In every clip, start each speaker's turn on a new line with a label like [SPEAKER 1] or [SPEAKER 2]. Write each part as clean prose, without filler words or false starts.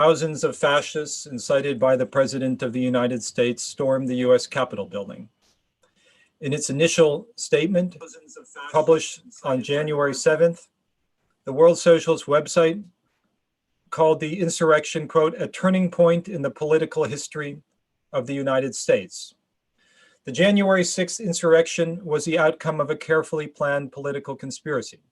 [SPEAKER 1] Thousands of fascists, incited by the President of the United States, stormed the US Capitol building. In its initial statement, published on January 7th, the World Socialist website called the insurrection, quote, "a turning point in the political history of the United States." The January 6th insurrection was the outcome of a carefully planned political conspiracy.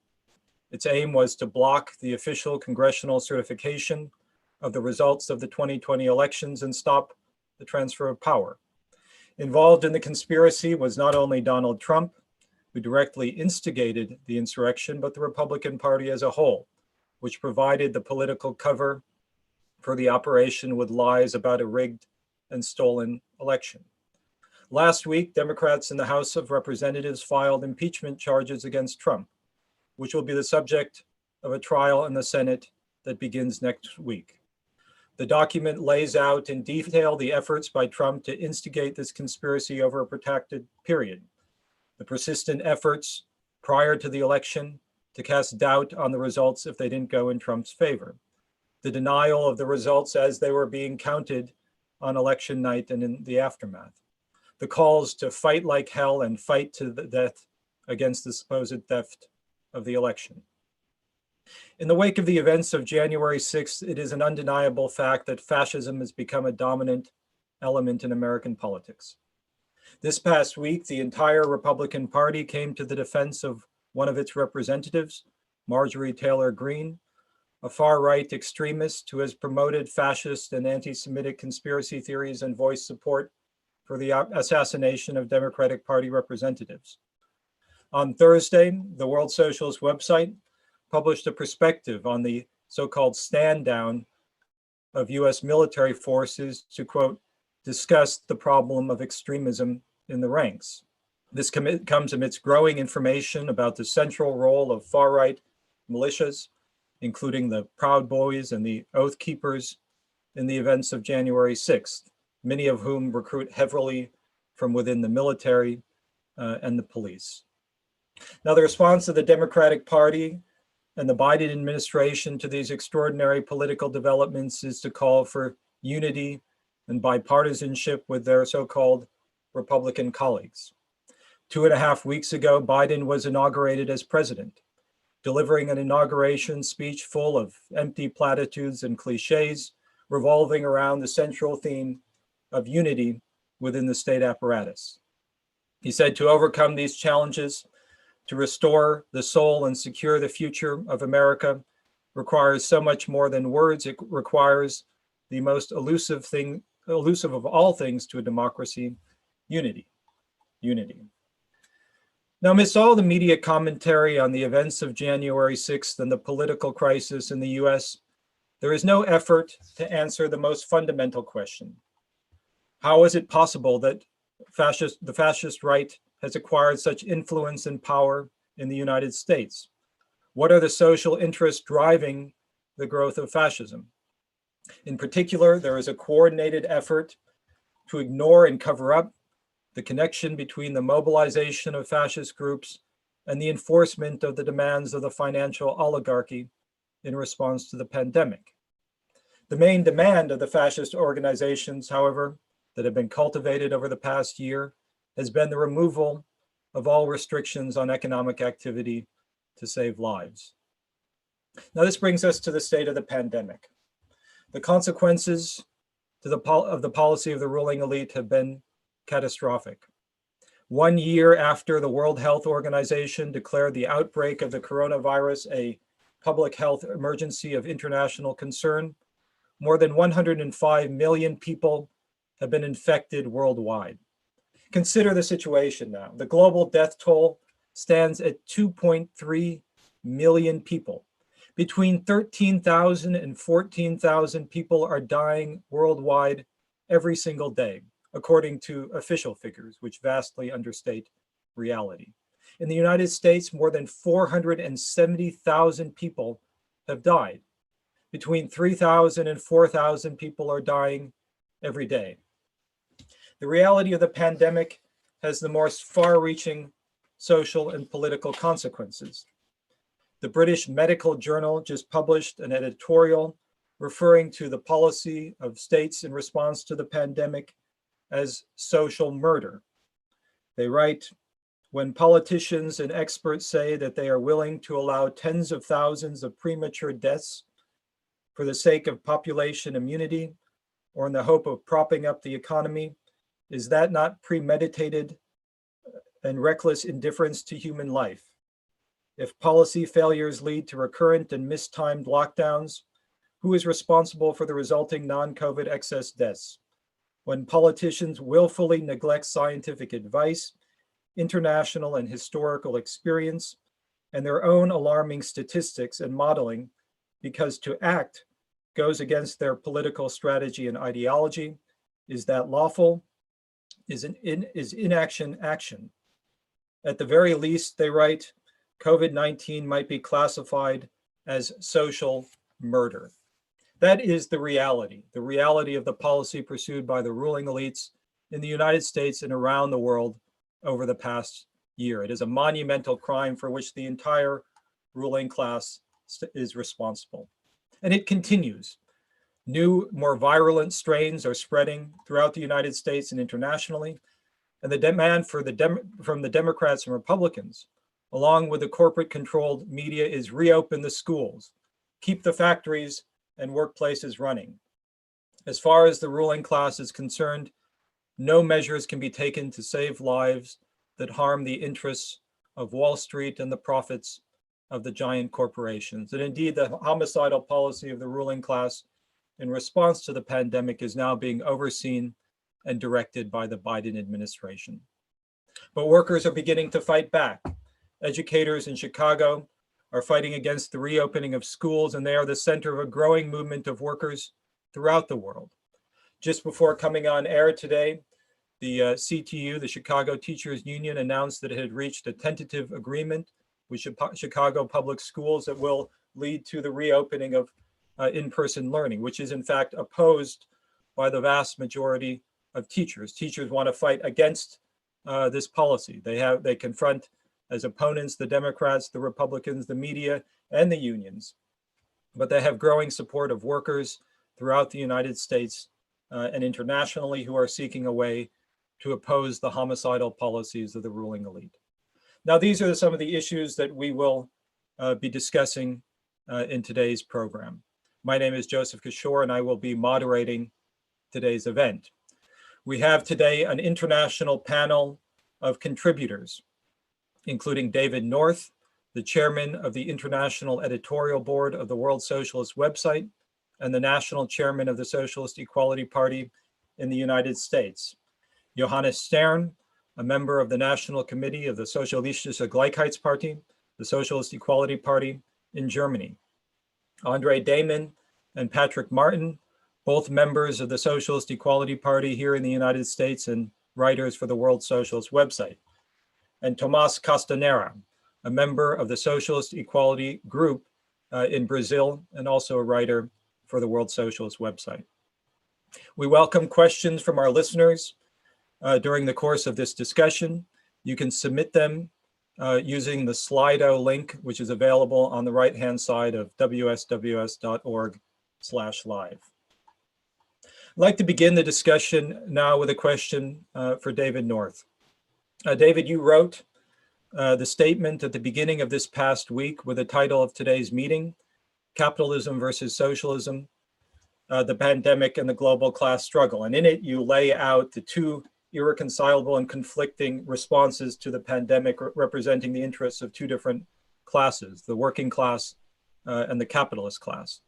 [SPEAKER 1] Its aim was to block the official congressional certification of the results of the 2020 elections and stop the transfer of power. Involved in the conspiracy was not only Donald Trump, who directly instigated the insurrection, but the Republican Party as a whole, which provided the political cover for the operation with lies about a rigged and stolen election. Last week, Democrats in the House of Representatives filed impeachment charges against Trump, which will be the subject of a trial in the Senate that begins next week. The document lays out in detail the efforts by Trump to instigate this conspiracy over a protracted period, the persistent efforts prior to the election to cast doubt on the results if they didn't go in Trump's favor, the denial of the results as they were being counted on election night and in the aftermath, the calls to fight like hell and fight to the death against the supposed theft of the election. In the wake of the events of January 6th, it is an undeniable fact that fascism has become a dominant element in American politics. This past week, the entire Republican Party came to the defense of one of its representatives, Marjorie Taylor Greene, a far-right extremist who has promoted fascist and anti-Semitic conspiracy theories and voiced support for the assassination of Democratic Party representatives. On Thursday, the World Socialist website published a perspective on the so-called stand down of US military forces to, quote, discuss the problem of extremism in the ranks. This comes amidst growing information about the central role of far-right militias, including the Proud Boys and the Oath Keepers, in the events of January 6th, many of whom recruit heavily from within the military and the police. Now, the response of the Democratic Party and the Biden administration to these extraordinary political developments is to call for unity and bipartisanship with their so-called Republican colleagues. 2.5 weeks ago, Biden was inaugurated as president, delivering an inauguration speech full of empty platitudes and cliches, revolving around the central theme of unity within the state apparatus. He said to overcome these challenges, to restore the soul and secure the future of America requires so much more than words. It requires the most elusive of all things to a democracy, unity. Now, amidst all the media commentary on the events of January 6th and the political crisis in the US, there is no effort to answer the most fundamental question. How is it possible that the fascist right has acquired such influence and power in the United States? What are the social interests driving the growth of fascism? In particular, there is a coordinated effort to ignore and cover up the connection between the mobilization of fascist groups and the enforcement of the demands of the financial oligarchy in response to the pandemic. The main demand of the fascist organizations, however, that have been cultivated over the past year has been the removal of all restrictions on economic activity to save lives. Now, this brings us to the state of the pandemic. The consequences of the policy of the ruling elite have been catastrophic. 1 year after the World Health Organization declared the outbreak of the coronavirus a public health emergency of international concern, more than 105 million people have been infected worldwide. Consider the situation now. The global death toll stands at 2.3 million people. Between 13,000 and 14,000 people are dying worldwide every single day, according to official figures, which vastly understate reality. In the United States, more than 470,000 people have died. Between 3,000 and 4,000 people are dying every day. The reality of the pandemic has the most far-reaching social and political consequences. The British Medical Journal just published an editorial referring to the policy of states in response to the pandemic as social murder. They write, when politicians and experts say that they are willing to allow tens of thousands of premature deaths for the sake of population immunity or in the hope of propping up the economy, is that not premeditated and reckless indifference to human life? If policy failures lead to recurrent and mistimed lockdowns, who is responsible for the resulting non-COVID excess deaths? When politicians willfully neglect scientific advice, international and historical experience, and their own alarming statistics and modeling, because to act goes against their political strategy and ideology, is that lawful? Is inaction action? At the very least, they write, COVID-19 might be classified as social murder. That is the reality of the policy pursued by the ruling elites in the United States and around the world over the past year. It is a monumental crime for which the entire ruling class is responsible. And it continues. New, more virulent strains are spreading throughout the United States and internationally, and the demand from the Democrats and Republicans, along with the corporate-controlled media, is reopen the schools, keep the factories and workplaces running. As far as the ruling class is concerned, no measures can be taken to save lives that harm the interests of Wall Street and the profits of the giant corporations. And indeed, the homicidal policy of the ruling class in response to the pandemic is now being overseen and directed by the Biden administration. But workers are beginning to fight back. Educators in Chicago are fighting against the reopening of schools, and they are the center of a growing movement of workers throughout the world. Just before coming on air today, the CTU, the Chicago Teachers Union, announced that it had reached a tentative agreement with Chicago public schools that will lead to the reopening of in-person learning, which is in fact opposed by the vast majority of teachers. Teachers want to fight against this policy. They confront as opponents the Democrats, the Republicans, the media, and the unions. But they have growing support of workers throughout the United States and internationally who are seeking a way to oppose the homicidal policies of the ruling elite. Now, these are some of the issues that we will be discussing in today's program. My name is Joseph Kishore, and I will be moderating today's event. We have today an international panel of contributors, including David North, the chairman of the International Editorial Board of the World Socialist website and the national chairman of the Socialist Equality Party in the United States. Johannes Stern, a member of the National Committee of the Sozialistische Gleichheitspartei, the Socialist Equality Party in Germany. Andre Damon and Patrick Martin, both members of the Socialist Equality Party here in the United States and writers for the World Socialist website. And Tomas Castanera, a member of the Socialist Equality Group in Brazil and also a writer for the World Socialist website. We welcome questions from our listeners during the course of this discussion. You can submit them using the Slido link, which is available on the right-hand side of wsws.org/live. I'd like to begin the discussion now with a question for David North. David, you wrote the statement at the beginning of this past week with the title of today's meeting, Capitalism versus Socialism, the Pandemic and the Global Class Struggle. And in it, you lay out the two irreconcilable and conflicting responses to the pandemic representing the interests of two different classes, the working class and the capitalist class.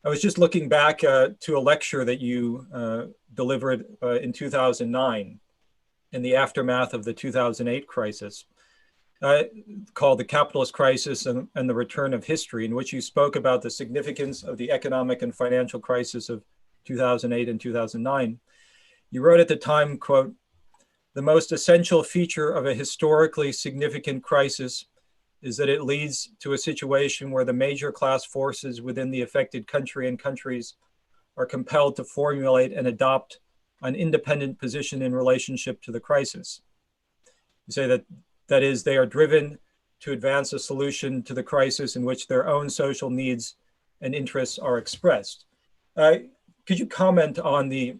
[SPEAKER 1] I was just looking back to a lecture that you delivered in 2009 in the aftermath of the 2008 crisis, called The Capitalist Crisis and the Return of History, in which you spoke about the significance of the economic and financial crisis of 2008 and 2009. You wrote at the time, quote, "The most essential feature of a historically significant crisis is that it leads to a situation where the major class forces within the affected country and countries are compelled to formulate and adopt an independent position in relationship to the crisis." You say that is, they are driven to advance a solution to the crisis in which their own social needs and interests are expressed. Could you comment on the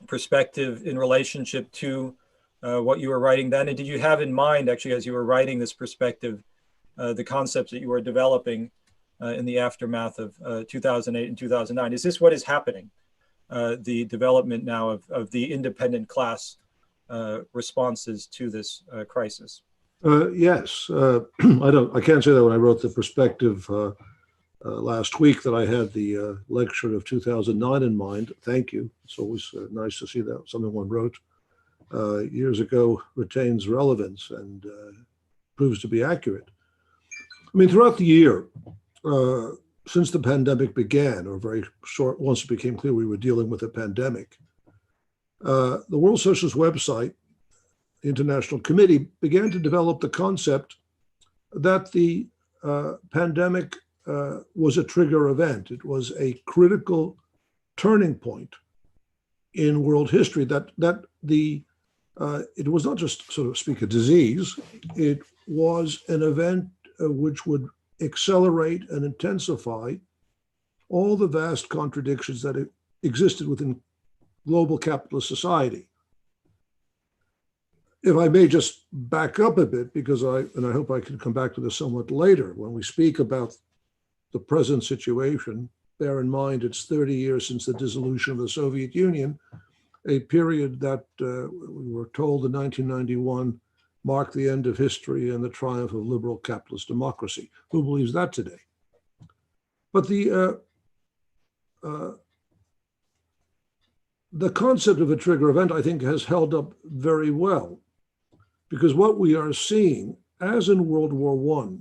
[SPEAKER 1] perspective in relationship to what you were writing then? And did you have in mind, actually, as you were writing this perspective, the concepts that you were developing in the aftermath of 2008 and 2009? Is this what is happening? The development now of the independent class responses to this crisis?
[SPEAKER 2] Yes, I can't say that when I wrote the perspective last week that I had the lecture of 2009 in mind. Thank you. It's always nice to see that something one wrote years ago retains relevance and proves to be accurate. I mean, throughout the year, since the pandemic began, or very short, once it became clear we were dealing with a pandemic, the World Socialist website, the International Committee, began to develop the concept that the pandemic was a trigger event. It was a critical turning point in world history, that it was not just, so to speak, a disease. It was an event which would accelerate and intensify all the vast contradictions that existed within global capitalist society. If I may just back up a bit, because I hope I can come back to this somewhat later, when we speak about the present situation, bear in mind it's 30 years since the dissolution of the Soviet Union, a period that we were told in 1991 marked the end of history and the triumph of liberal capitalist democracy. Who believes that today? But the concept of a trigger event, I think, has held up very well, because what we are seeing, as in World War I,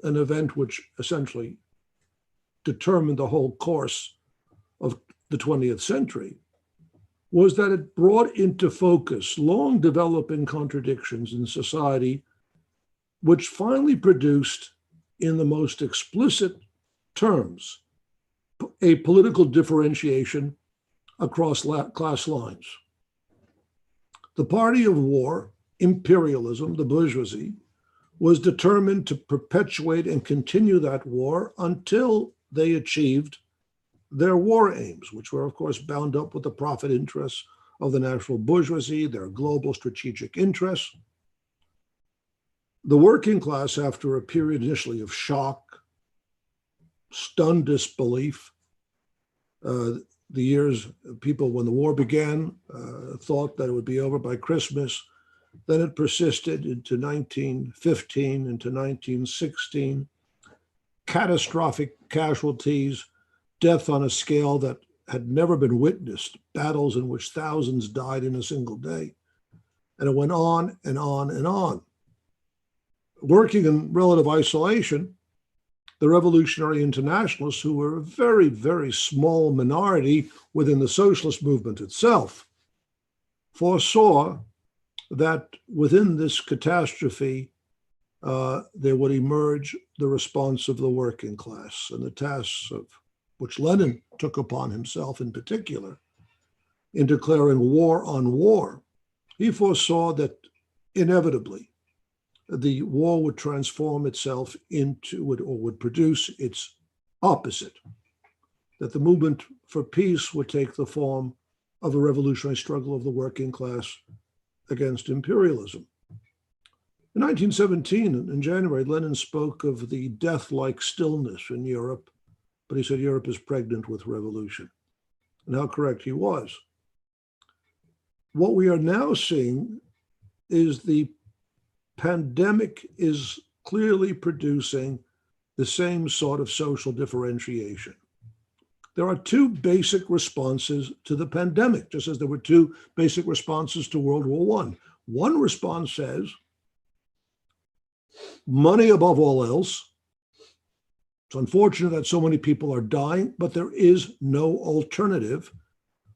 [SPEAKER 2] an event which essentially determined the whole course of the 20th century, was that it brought into focus long developing contradictions in society, which finally produced, in the most explicit terms, a political differentiation across class lines. The party of war, imperialism, the bourgeoisie, was determined to perpetuate and continue that war until they achieved their war aims, which were, of course, bound up with the profit interests of the national bourgeoisie, their global strategic interests. The working class, after a period initially of shock, stunned disbelief, the years people, when the war began, thought that it would be over by Christmas. Then it persisted into 1915, into 1916, catastrophic casualties, death on a scale that had never been witnessed, battles in which thousands died in a single day. And it went on and on and on. Working in relative isolation, the revolutionary internationalists, who were a very, very small minority within the socialist movement itself, foresaw that within this catastrophe, there would emerge the response of the working class, and the tasks of which Lenin took upon himself in particular in declaring war on war. He foresaw that inevitably the war would transform itself into, or would produce its opposite, that the movement for peace would take the form of a revolutionary struggle of the working class against imperialism. In 1917, in January, Lenin spoke of the death-like stillness in Europe, but he said Europe is pregnant with revolution. And how correct he was. What we are now seeing is the pandemic is clearly producing the same sort of social differentiation. There are two basic responses to the pandemic, just as there were two basic responses to World War I. One response says, money above all else. It's unfortunate that so many people are dying, but there is no alternative.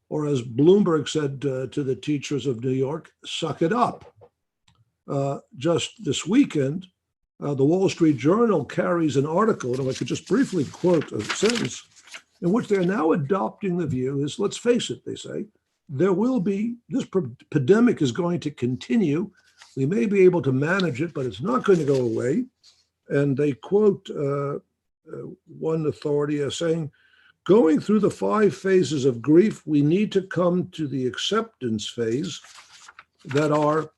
[SPEAKER 2] Or as Bloomberg said to the teachers of New York, suck it up. Just this weekend, the Wall Street Journal carries an article, and if I could just briefly quote a sentence, in which they're now adopting the view is, let's face it, they say, there will be, this pandemic is going to continue. We may be able to manage it, but it's not going to go away. And they quote one authority as saying, going through the 5 phases of grief, we need to come to the acceptance phase that our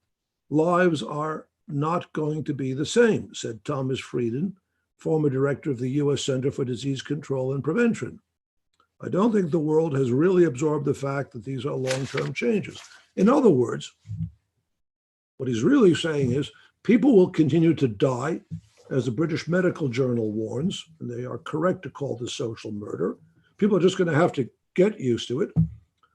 [SPEAKER 2] lives are not going to be the same, said Thomas Frieden, former director of the US Center for Disease Control and Prevention. I don't think the world has really absorbed the fact that these are long-term changes. In other words, what he's really saying is people will continue to die, as the British Medical Journal warns, and they are correct to call this social murder. People are just going to have to get used to it.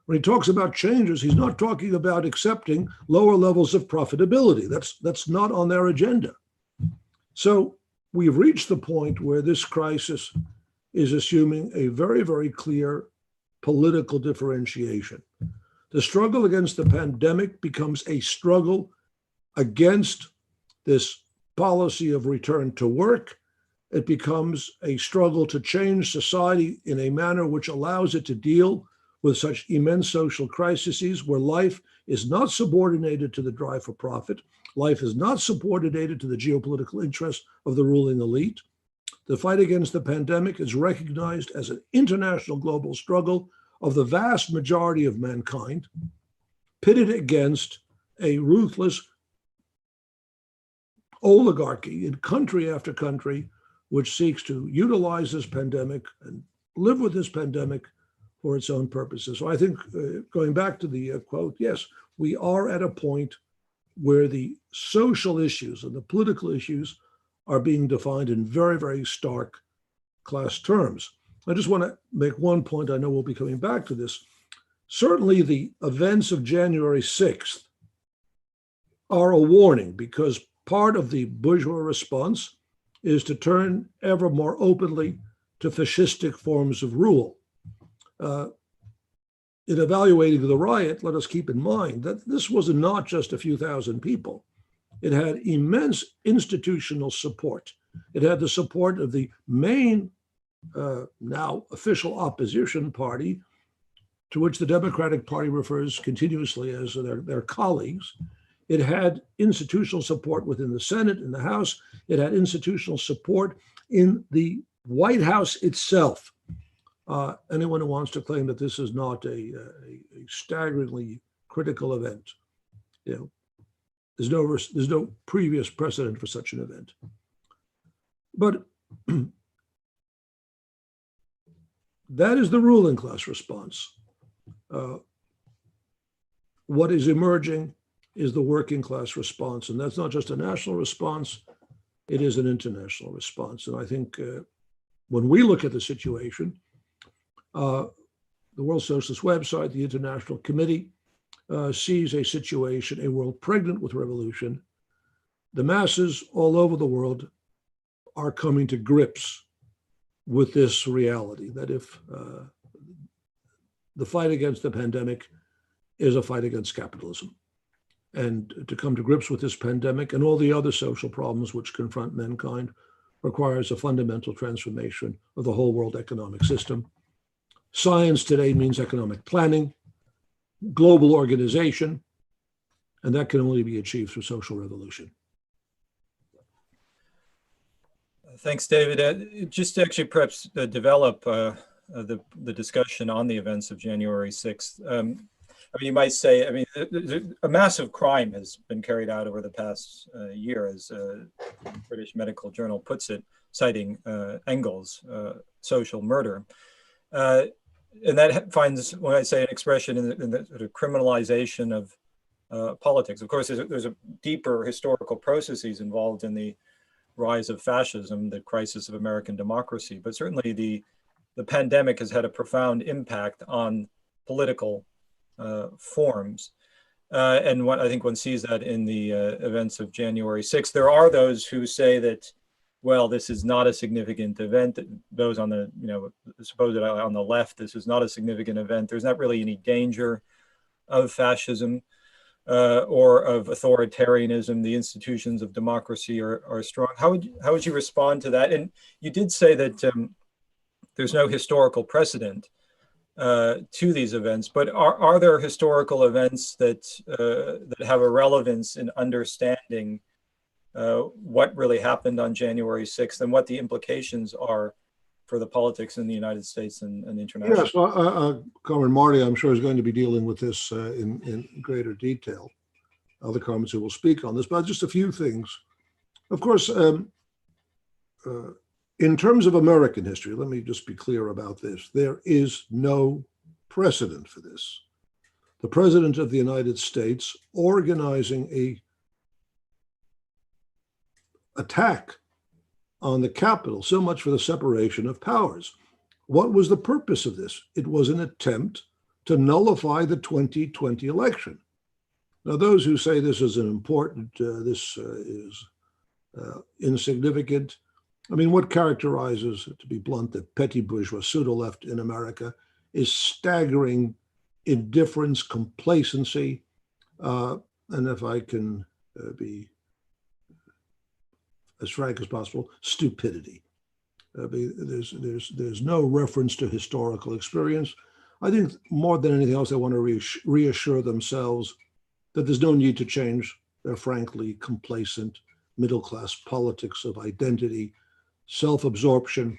[SPEAKER 2] When he talks about changes, he's not talking about accepting lower levels of profitability. That's not on their agenda. So we've reached the point where this crisis is assuming a very, very clear political differentiation. The struggle against the pandemic becomes a struggle against this policy of return to work. It becomes a struggle to change society in a manner which allows it to deal with such immense social crises where life is not subordinated to the drive for profit. Life is not subordinated to the geopolitical interests of the ruling elite. The fight against the pandemic is recognized as an international global struggle of the vast majority of mankind, pitted against a ruthless oligarchy in country after country, which seeks to utilize this pandemic and live with this pandemic for its own purposes. So I think, going back to the quote, yes, we are at a point where the social issues and the political issues are being defined in very, very stark class terms. I just want to make one point. I know we'll be coming back to this. Certainly the events of January 6th are a warning, because part of the bourgeois response is to turn ever more openly to fascistic forms of rule. In evaluating the riot, let us keep in mind that this was not just a few thousand people. It had immense institutional support. It had the support of the main, now official opposition party, to which the Democratic Party refers continuously as their colleagues. It had institutional support within the Senate and the House. It had institutional support in the White House itself. Anyone who wants to claim that this is not a staggeringly critical event, there's no previous precedent for such an event. But that is the ruling class response. What is emerging is the working class response, and that's not just a national response, it is an international response. And I think when we look at the situation, the World Socialist website, the International Committee, sees a situation, a world pregnant with revolution. The masses all over the world are coming to grips with this reality, that if the fight against the pandemic is a fight against capitalism. And to come to grips with this pandemic and all the other social problems which confront mankind requires a fundamental transformation of the whole world economic system. Science today means economic planning, global organization, and that can only be achieved through social revolution.
[SPEAKER 1] Thanks, David. Just to actually perhaps develop the discussion on the events of January 6th. You might say, a massive crime has been carried out over the past year, as the British Medical Journal puts it, citing Engels' social murder. And that finds, when I say an expression, in the sort of criminalization of politics. Of course, there's a deeper historical processes involved in the rise of fascism, the crisis of American democracy, but certainly the pandemic has had a profound impact on political forms. And I think one sees that in the events of January 6th. There are those who say that, well, this is not a significant event. Those on the, supposedly on the left, this is not a significant event. There's not really any danger of fascism or of authoritarianism. The institutions of democracy are strong. How would you respond to that? And you did say that there's no historical precedent to these events, but are there historical events that have a relevance in understanding what really happened on January 6th and what the implications are for the politics in the United States and internationally.
[SPEAKER 2] Yes, well, Carmen Marty, I'm sure, is going to be dealing with this in greater detail. Other comments who will speak on this, but just a few things. Of course, in terms of American history, let me just be clear about this. There is no precedent for this. The President of the United States organizing a attack on the Capitol, so much for the separation of powers. What was the purpose of this? It was an attempt to nullify the 2020 election. Now, those who say this is this is insignificant. I mean, what characterizes, to be blunt, the petty bourgeois pseudo-left in America is staggering indifference, complacency, and if I can be as frank as possible, stupidity. There's no reference to historical experience. I think more than anything else, they want to reassure themselves that there's no need to change their frankly complacent middle-class politics of identity, self-absorption.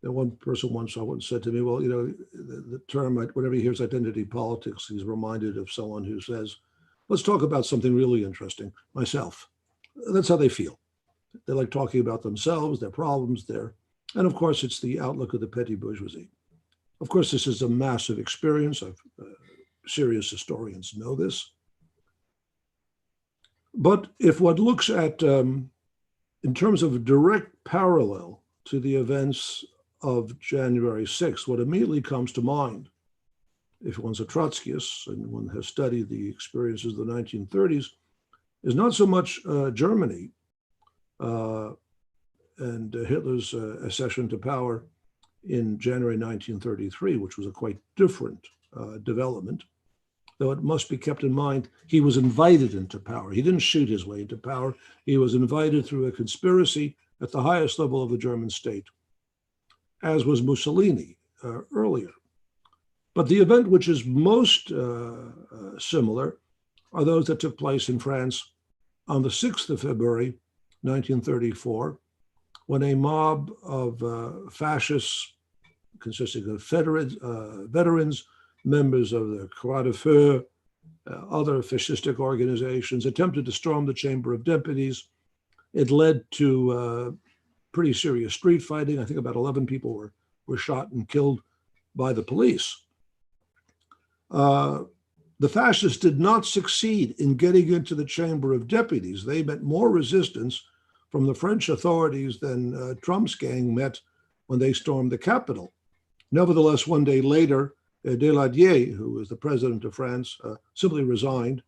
[SPEAKER 2] And one person once said to me, well, you know, the term, whenever he hears identity politics, he's reminded of someone who says, let's talk about something really interesting, myself. That's how they feel. They like talking about themselves, their problems, and of course, it's the outlook of the petty bourgeoisie. Of course, this is a massive experience. Serious historians know this. But if one looks at, in terms of a direct parallel to the events of January 6th, what immediately comes to mind, if one's a Trotskyist and one has studied the experiences of the 1930s, is not so much Germany and Hitler's accession to power in January 1933, which was a quite different development, though it must be kept in mind, he was invited into power. He didn't shoot his way into power. He was invited through a conspiracy at the highest level of the German state, as was Mussolini earlier. But the event which is most similar are those that took place in France on the 6th of February, 1934, when a mob of fascists consisting of veterans, members of the Croix de Feu, other fascistic organizations, attempted to storm the Chamber of Deputies. It led to pretty serious street fighting. I think about 11 people were shot and killed by the police. The fascists did not succeed in getting into the Chamber of Deputies. They met more resistance from the French authorities than Trump's gang met when they stormed the Capitol. Nevertheless, one day later, Daladier, who was the president of France, simply resigned.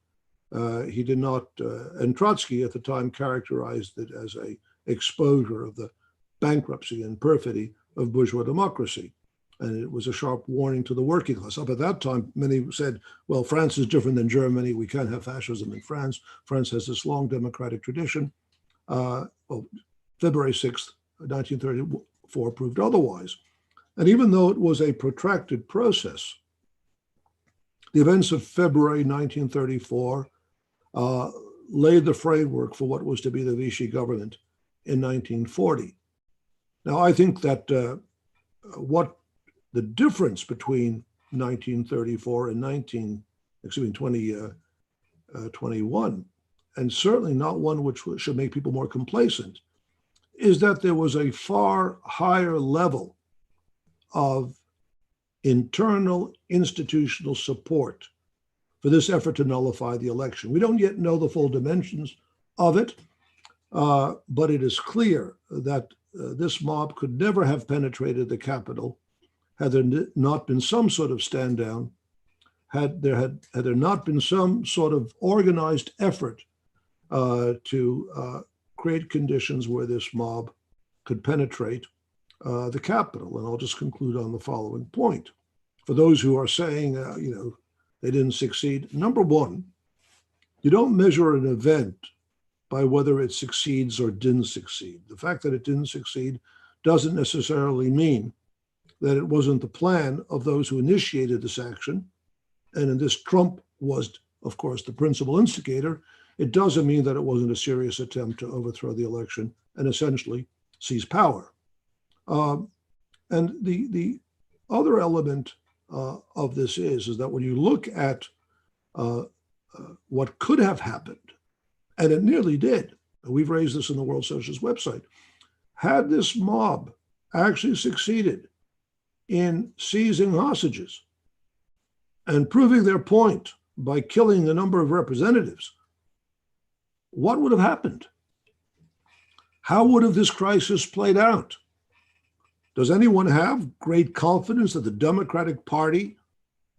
[SPEAKER 2] He did not, and Trotsky at the time characterized it as an exposure of the bankruptcy and perfidy of bourgeois democracy. And it was a sharp warning to the working class. Up at that time, many said, well, France is different than Germany. We can't have fascism in France. France has this long democratic tradition. Well, February 6th, 1934 proved otherwise. And even though it was a protracted process, the events of February 1934 laid the framework for what was to be the Vichy government in 1940. Now, I think that what the difference between 1934 and 2021, and certainly not one which should make people more complacent, is that there was a far higher level of internal institutional support for this effort to nullify the election. We don't yet know the full dimensions of it, but it is clear that this mob could never have penetrated the Capitol had there not been some sort of stand down, had there not been some sort of organized effort to create conditions where this mob could penetrate the Capitol. And I'll just conclude on the following point. For those who are saying, they didn't succeed, number one, you don't measure an event by whether it succeeds or didn't succeed. The fact that it didn't succeed doesn't necessarily mean that it wasn't the plan of those who initiated this action. And in this, Trump was, of course, the principal instigator. It doesn't mean that it wasn't a serious attempt to overthrow the election and essentially seize power. And the other element of this is that when you look at what could have happened, and it nearly did, and we've raised this in the World Socialist website, had this mob actually succeeded in seizing hostages and proving their point by killing a number of representatives, what would have happened? How would have this crisis played out? Does anyone have great confidence that the Democratic Party,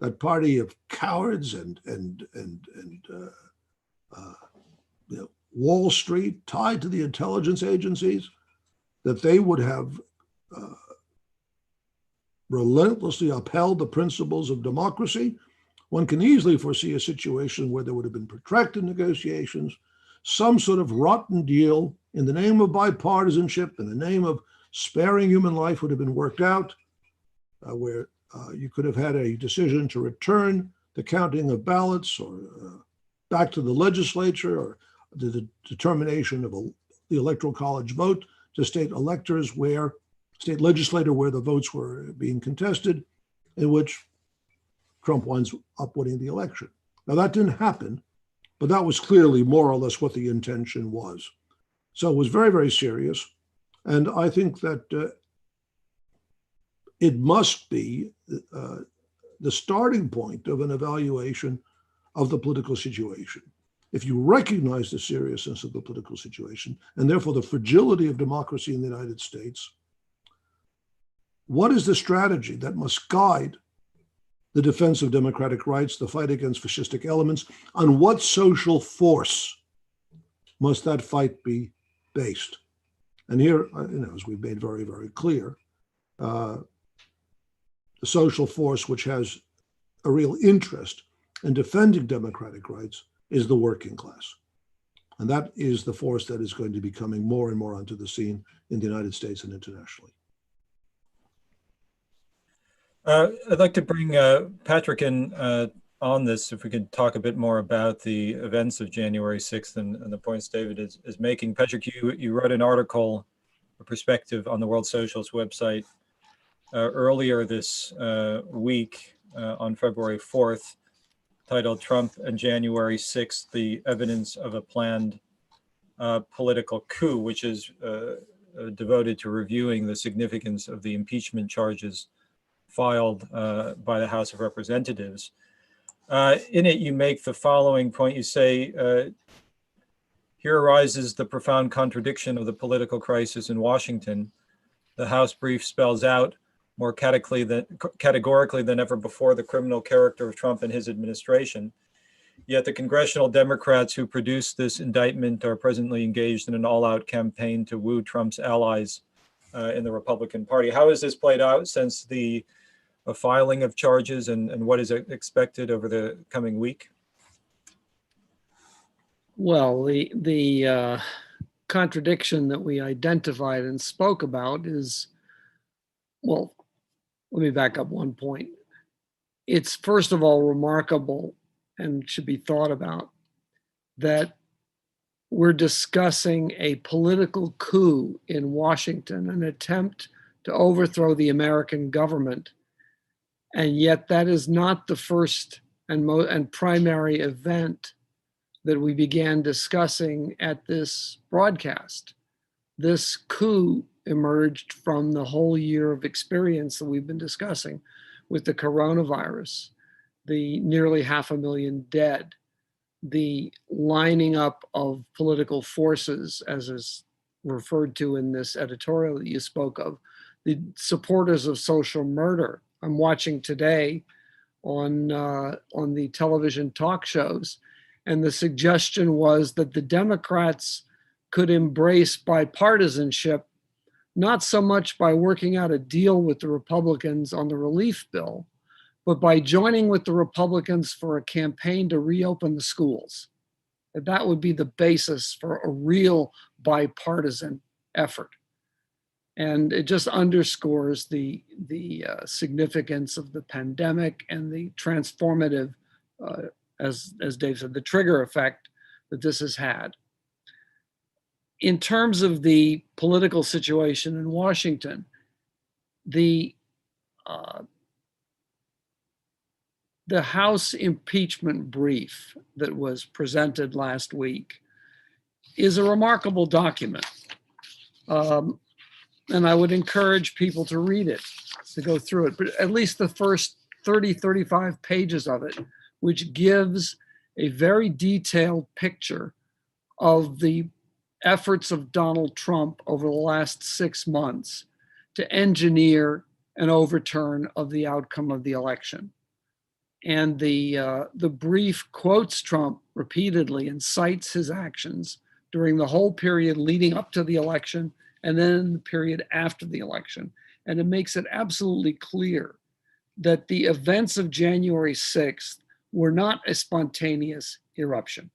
[SPEAKER 2] that party of cowards and Wall Street tied to the intelligence agencies, that they would have relentlessly upheld the principles of democracy? One can easily foresee a situation where there would have been protracted negotiations, some sort of rotten deal in the name of bipartisanship, in the name of sparing human life would have been worked out, where you could have had a decision to return the counting of ballots or back to the legislature, or the determination of the Electoral College vote to state electors where, state legislator where the votes were being contested, in which Trump winds up winning the election. Now that didn't happen, but that was clearly more or less what the intention was. So it was very, very serious. And I think that it must be the starting point of an evaluation of the political situation. If you recognize the seriousness of the political situation, and therefore the fragility of democracy in the United States, what is the strategy that must guide the defense of democratic rights, the fight against fascistic elements? On what social force must that fight be based? And here, as we've made very, very clear, the social force which has a real interest in defending democratic rights is the working class. And that is the force that is going to be coming more and more onto the scene in the United States and internationally.
[SPEAKER 1] I'd like to bring Patrick in on this, if we could talk a bit more about the events of January 6th and the points David is making. Patrick, you wrote an article, a perspective on the World Socialist website earlier this week on February 4th, titled Trump and January 6th, the Evidence of a Planned Political Coup, which is devoted to reviewing the significance of the impeachment charges filed by the House of Representatives. In it, you make the following point. You say, here arises the profound contradiction of the political crisis in Washington. The House brief spells out more categorically than ever before the criminal character of Trump and his administration. Yet the congressional Democrats who produced this indictment are presently engaged in an all-out campaign to woo Trump's allies in the Republican Party. How has this played out since the filing of charges, and what is expected over the coming week?
[SPEAKER 3] Well, the contradiction that we identified and spoke about is, well, let me back up one point. It's first of all remarkable and should be thought about that we're discussing a political coup in Washington, an attempt to overthrow the American government. And yet that is not the first and primary event that we began discussing at this broadcast. This coup emerged from the whole year of experience that we've been discussing with the coronavirus, the nearly 500,000 dead, the lining up of political forces, as is referred to in this editorial that you spoke of, the supporters of social murder. I'm watching today on the television talk shows, and the suggestion was that the Democrats could embrace bipartisanship, not so much by working out a deal with the Republicans on the relief bill, but by joining with the Republicans for a campaign to reopen the schools. That would be the basis for a real bipartisan effort. And it just underscores the significance of the pandemic and the transformative, as Dave said, the trigger effect that this has had. In terms of the political situation in Washington, the House impeachment brief that was presented last week is a remarkable document. And I would encourage people to read it, to go through it, but at least the first 30, 35 pages of it, which gives a very detailed picture of the efforts of Donald Trump over the last 6 months to engineer an overturn of the outcome of the election. And the brief quotes Trump repeatedly and cites his actions during the whole period leading up to the election and then the period after the election. And it makes it absolutely clear that the events of January 6th were not a spontaneous eruption.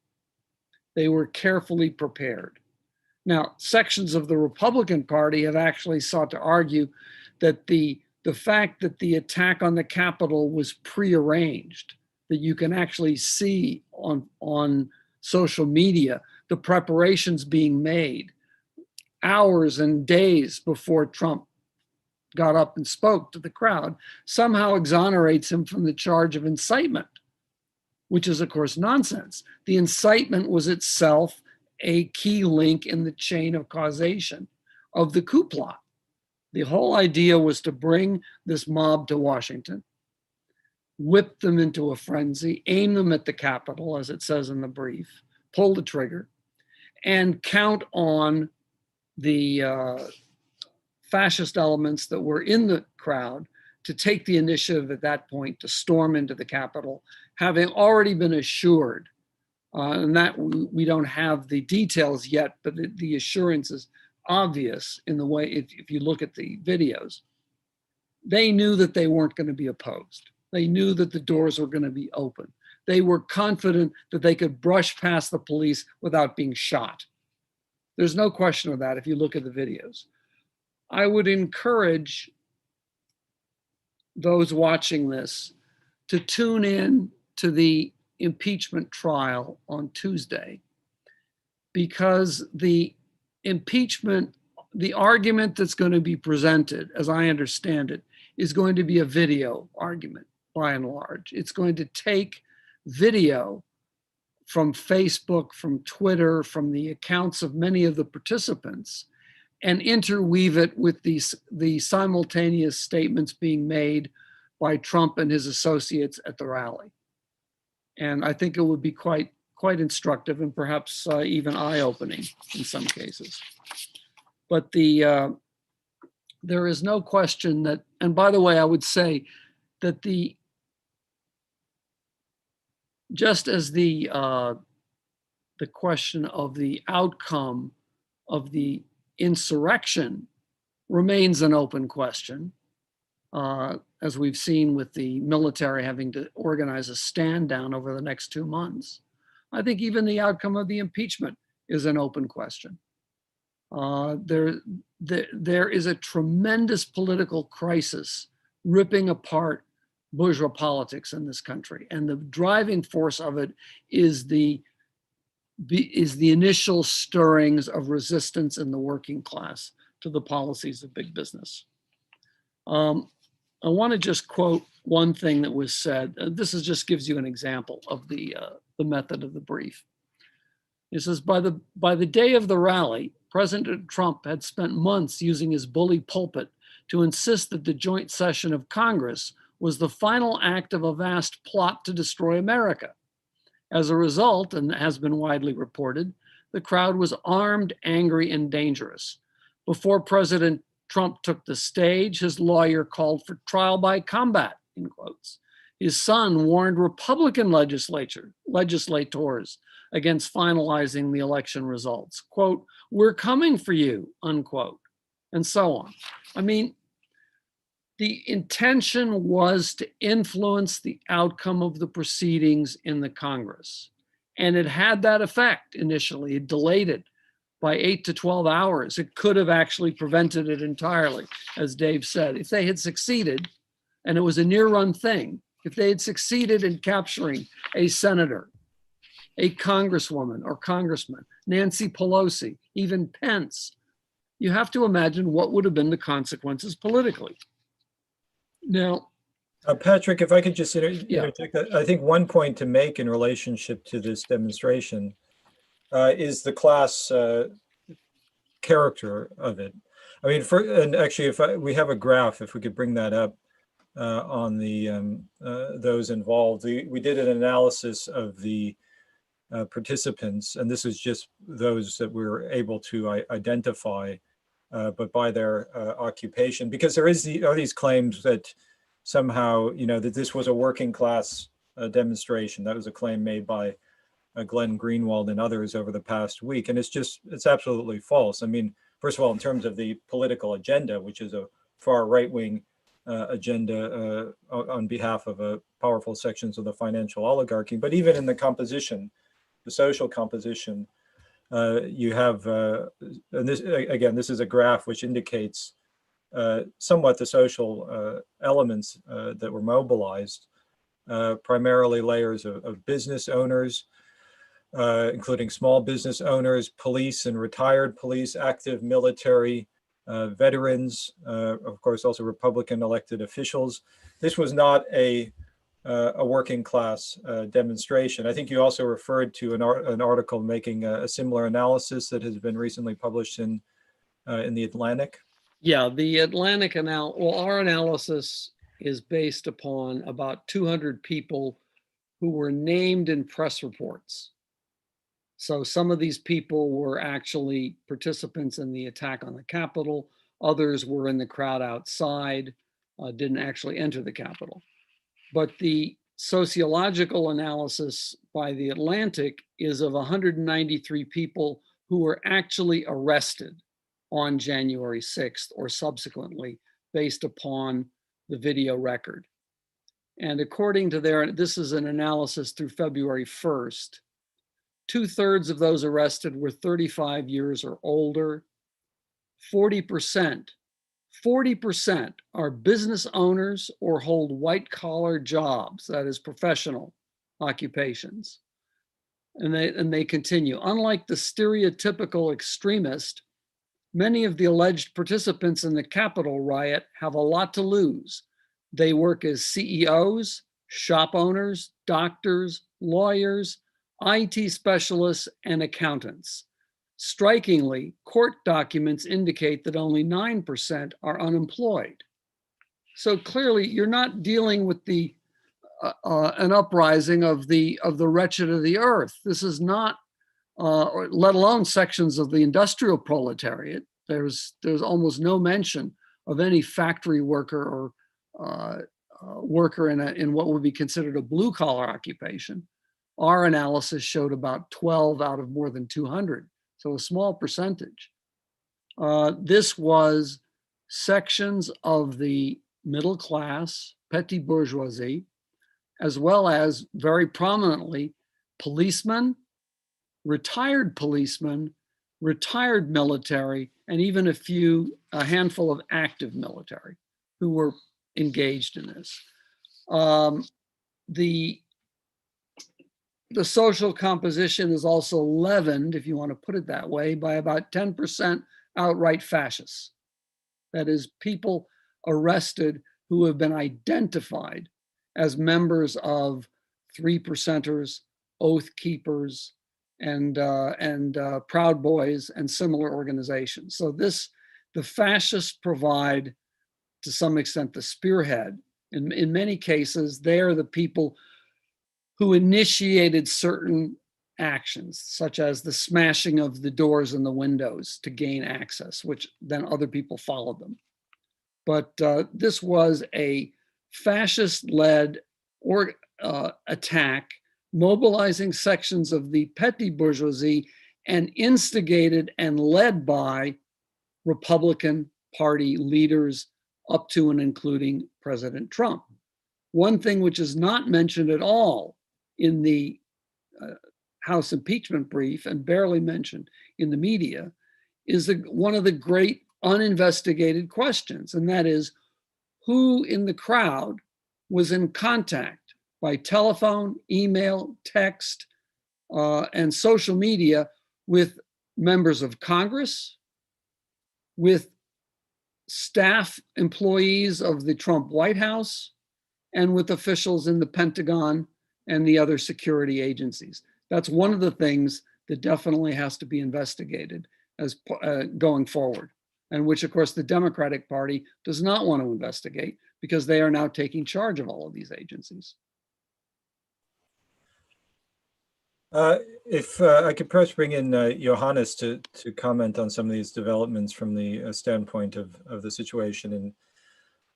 [SPEAKER 3] They were carefully prepared. Now, sections of the Republican Party have actually sought to argue that the fact that the attack on the Capitol was prearranged, that you can actually see on social media the preparations being made hours and days before Trump got up and spoke to the crowd, somehow exonerates him from the charge of incitement, which is, of course, nonsense. The incitement was itself a key link in the chain of causation of the coup plot. The whole idea was to bring this mob to Washington, whip them into a frenzy, aim them at the Capitol, as it says in the brief, pull the trigger, and count on the fascist elements that were in the crowd to take the initiative at that point to storm into the Capitol, having already been assured, and that we don't have the details yet, but the assurance is obvious in the way, if you look at the videos, they knew that they weren't going to be opposed. They knew that the doors were going to be open. They were confident that they could brush past the police without being shot. There's no question of that if you look at the videos. I would encourage those watching this to tune in to the impeachment trial on Tuesday, because the impeachment, the argument that's going to be presented, as I understand it, is going to be a video argument by and large. It's going to take video from Facebook, from Twitter, from the accounts of many of the participants, and interweave it with the simultaneous statements being made by Trump and his associates at the rally. And I think it would be quite instructive and perhaps even eye-opening in some cases. But there is no question that, and by the way, I would say that just as the question of the outcome of the insurrection remains an open question, as we've seen with the military having to organize a stand down over the next 2 months, I think even the outcome of the impeachment is an open question. There is a tremendous political crisis ripping apart bourgeois politics in this country, and the driving force of it is the initial stirrings of resistance in the working class to the policies of big business. I want to just quote one thing that was said. This just gives you an example of the method of the brief. It says, by the day of the rally, President Trump had spent months using his bully pulpit to insist that the joint session of Congress was the final act of a vast plot to destroy America. As a result, and has been widely reported, the crowd was armed, angry, and dangerous. Before President Trump took the stage, his lawyer called for trial by combat, in quotes. His son warned Republican legislators against finalizing the election results. Quote, "We're coming for you," unquote, and so on. I mean, the intention was to influence the outcome of the proceedings in the Congress. And it had that effect initially. It delayed it by 8 to 12 hours. It could have actually prevented it entirely, as Dave said. If they had succeeded, and it was a near-run thing, if they had succeeded in capturing a senator, a congresswoman or congressman, Nancy Pelosi, even Pence, you have to imagine what would have been the consequences politically. Now,
[SPEAKER 1] Patrick, if I could just
[SPEAKER 3] Yeah.
[SPEAKER 1] interject, I think one point to make in relationship to this demonstration is the class character of it. I mean, and actually, we have a graph, if we could bring that up on the those involved. We did an analysis of the participants, and this is just those that we were able to identify, but by their occupation, because there are these claims that somehow, that this was a working class demonstration. That was a claim made by Glenn Greenwald and others over the past week. And it's absolutely false. I mean, first of all, in terms of the political agenda, which is a far right-wing agenda on behalf of powerful sections of the financial oligarchy, but even in the composition, the social composition, you have, and this is a graph which indicates somewhat the social elements that were mobilized, primarily layers of business owners, including small business owners, police and retired police, active military, veterans, of course, also Republican elected officials. This was not a working class demonstration. I think you also referred to an article making a similar analysis that has been recently published in the Atlantic.
[SPEAKER 3] Yeah, the Atlantic our analysis is based upon about 200 people who were named in press reports. So some of these people were actually participants in the attack on the Capitol. Others were in the crowd outside, didn't actually enter the Capitol. But the sociological analysis by the Atlantic is of 193 people who were actually arrested on January 6th or subsequently, based upon the video record. And according to this is an analysis through February 1st, 2/3 of those arrested were 35 years or older. 40% are business owners or hold white collar jobs, that is professional occupations. And they continue. Unlike the stereotypical extremist, many of the alleged participants in the Capitol riot have a lot to lose. They work as CEOs, shop owners, doctors, lawyers, IT specialists, and accountants. Strikingly, court documents indicate that only 9% are unemployed. So clearly, you're not dealing with an uprising of the wretched of the earth. This is not, let alone sections of the industrial proletariat. There's almost no mention of any factory worker or worker in what would be considered a blue collar occupation. Our analysis showed about 12 out of more than 200, so a small percentage. This was sections of the middle class, petty bourgeoisie, as well as very prominently policemen, retired military, and even a handful of active military who were engaged in this. The social composition is also leavened, if you want to put it that way, by about 10% outright fascists. That is, people arrested who have been identified as members of 3%ers, Oath Keepers, and Proud Boys and similar organizations. So the fascists provide, to some extent, the spearhead. In many cases, they are the people who initiated certain actions, such as the smashing of the doors and the windows to gain access, which then other people followed them. But this was a fascist-led attack, mobilizing sections of the petty bourgeoisie and instigated and led by Republican Party leaders up to and including President Trump. One thing which is not mentioned at all in the House impeachment brief and barely mentioned in the media is one of the great uninvestigated questions, and that is, who in the crowd was in contact by telephone, email, text, and social media with members of Congress, with staff employees of the Trump White House and with officials in the Pentagon and the other security agencies. That's one of the things that definitely has to be investigated as going forward, and which of course the Democratic Party does not want to investigate because they are now taking charge of all of these agencies.
[SPEAKER 1] If I could perhaps bring in Johannes to comment on some of these developments from the standpoint of the situation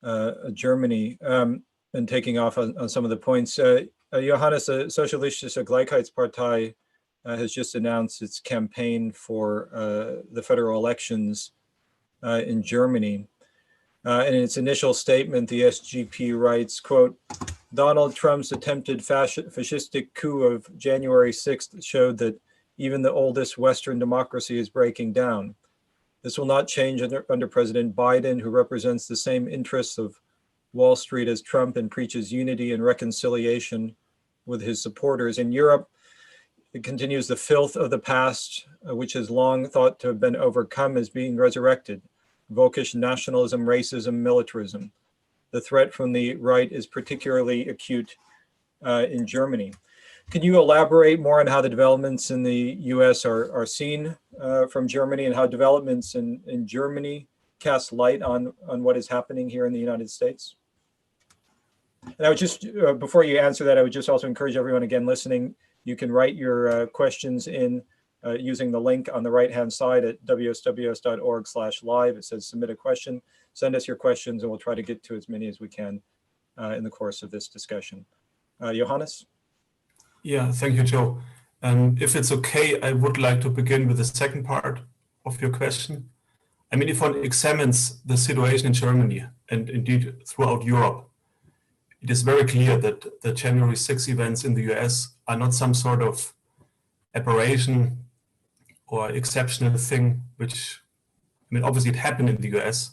[SPEAKER 1] in Germany, and taking off on some of the points. Johannes, the Sozialistische Gleichheitspartei has just announced its campaign for the federal elections in Germany. And in its initial statement, the SGP writes, quote, Donald Trump's attempted fascistic coup of January 6th showed that even the oldest Western democracy is breaking down. This will not change under President Biden, who represents the same interests of Wall Street as Trump and preaches unity and reconciliation with his supporters. In Europe, it continues the filth of the past, which is long thought to have been overcome, as being resurrected. Völkisch nationalism, racism, militarism. The threat from the right is particularly acute in Germany. Can you elaborate more on how the developments in the US are seen from Germany, and how developments in Germany cast light on what is happening here in the United States? And I would just, before you answer that, I would just also encourage everyone again listening, you can write your questions in using the link on the right-hand side at wsws.org/live. It says submit a question. Send us your questions and we'll try to get to as many as we can in the course of this discussion. Johannes?
[SPEAKER 4] Yeah, thank you, Joe. If it's okay, I would like to begin with the second part of your question. I mean, if one examines the situation in Germany and indeed throughout Europe, it is very clear that the January 6 events in the US are not some sort of aberration or exceptional thing, which, I mean, obviously it happened in the US,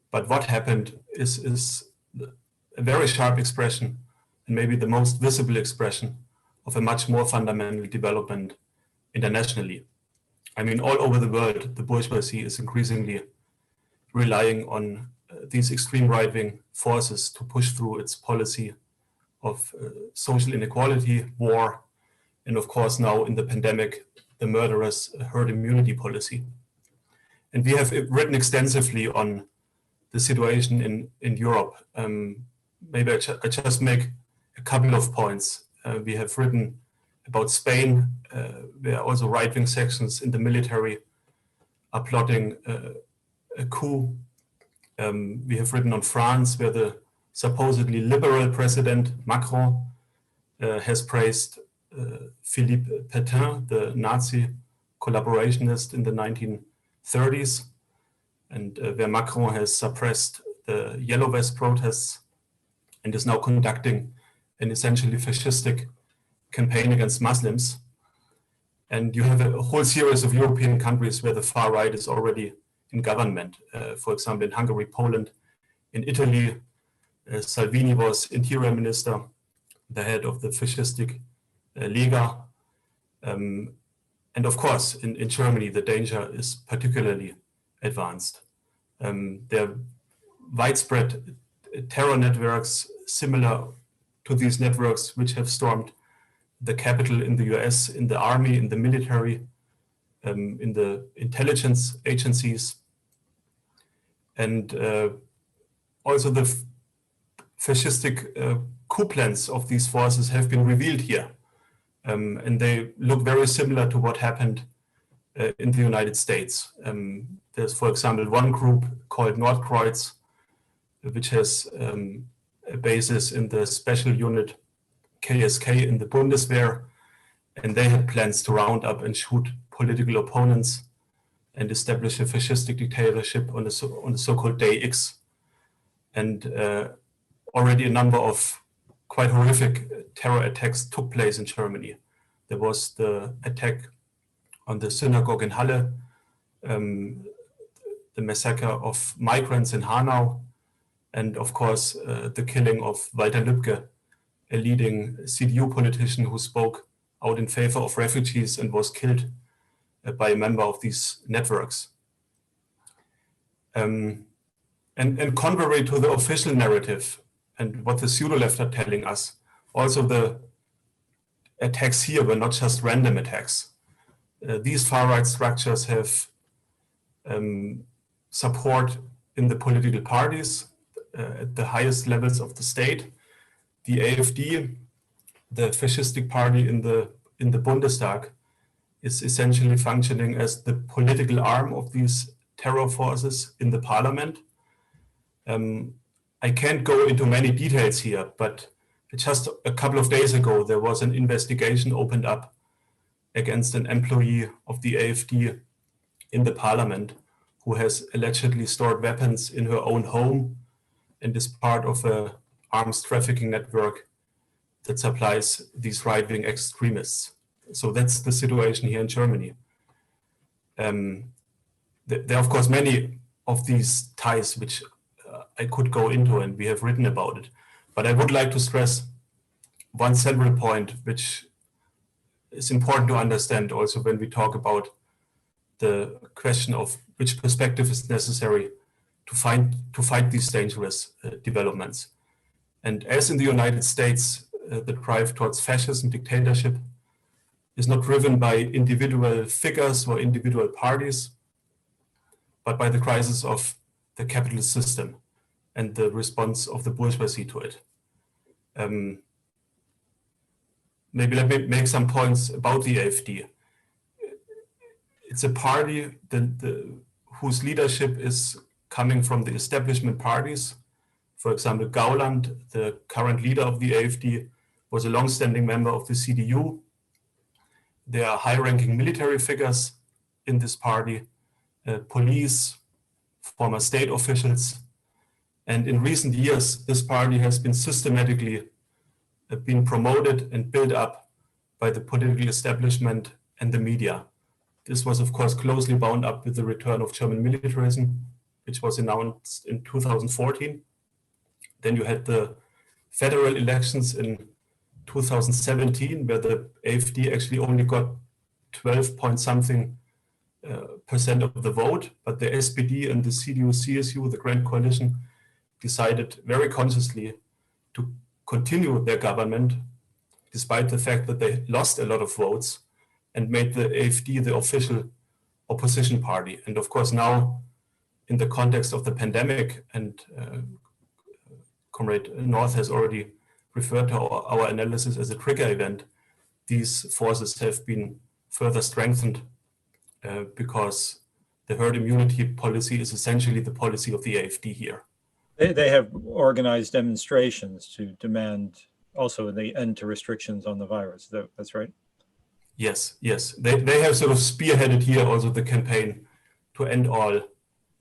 [SPEAKER 4] but what happened is a very sharp expression, and maybe the most visible expression of a much more fundamental development internationally. I mean, all over the world, the bourgeoisie is increasingly relying on these extreme right-wing forces to push through its policy of social inequality, war, and of course now in the pandemic, the murderous herd immunity policy. And we have written extensively on the situation in Europe. Maybe I just make a couple of points. We have written about Spain, where also right-wing sections in the military are plotting a coup. We have written on France, where the supposedly liberal president Macron has praised Philippe Pétain, the Nazi collaborationist in the 1930s, and where Macron has suppressed the Yellow Vest protests and is now conducting an essentially fascistic campaign against Muslims. And you have a whole series of European countries where the far right is already in government. For example, in Hungary, Poland, in Italy, Salvini was interior minister, the head of the fascistic Lega. And of course, in Germany, the danger is particularly advanced. There are widespread terror networks similar to these networks which have stormed the Capitol in the US, in the army, in the military, in the intelligence agencies. And also the fascistic coup plans of these forces have been revealed here. And they look very similar to what happened in the United States. There's, for example, one group called Nordkreuz, which has a basis in the special unit KSK in the Bundeswehr, and they had plans to round up and shoot political opponents and establish a fascistic dictatorship on the so-called Day X. And already a number of quite horrific terror attacks took place in Germany. There was the attack on the synagogue in Halle, the massacre of migrants in Hanau, and of course the killing of Walter Lübcke, a leading CDU politician who spoke out in favor of refugees and was killed by a member of these networks. And contrary to the official narrative and what the pseudo-left are telling us, also the attacks here were not just random attacks. These far-right structures have support in the political parties at the highest levels of the state. The AfD, the fascistic party in the Bundestag, is essentially functioning as the political arm of these terror forces in the parliament. I can't go into many details here, but just a couple of days ago, there was an investigation opened up against an employee of the AfD in the parliament who has allegedly stored weapons in her own home and is part of an arms trafficking network that supplies these right-wing extremists. So that's the situation here in Germany. There are, of course, many of these ties which I could go into, and we have written about it. But I would like to stress one central point, which is important to understand also when we talk about the question of which perspective is necessary to fight these dangerous developments. And as in the United States, the drive towards fascism, dictatorship, is not driven by individual figures or individual parties, but by the crisis of the capitalist system and the response of the bourgeoisie to it. Maybe let me make some points about the AfD. It's a party whose leadership is coming from the establishment parties. For example, Gauland, the current leader of the AfD, was a long-standing member of the CDU. There are high-ranking military figures in this party, police, former state officials. And in recent years, this party has been systematically been promoted and built up by the political establishment and the media. This was, of course, closely bound up with the return of German militarism, which was announced in 2014. Then you had the federal elections in 2017, where the AfD actually only got 12 point something % of the vote, but the SPD and the CDU-CSU, the Grand Coalition, decided very consciously to continue their government, despite the fact that they lost a lot of votes, and made the AfD the official opposition party. And of course now, in the context of the pandemic, and Comrade North has already referred to our analysis as a trigger event, these forces have been further strengthened because the herd immunity policy is essentially the policy of the AfD here.
[SPEAKER 1] They have organized demonstrations to demand also the end to restrictions on the virus. That's right?
[SPEAKER 4] Yes, yes. They have sort of spearheaded here also the campaign to end all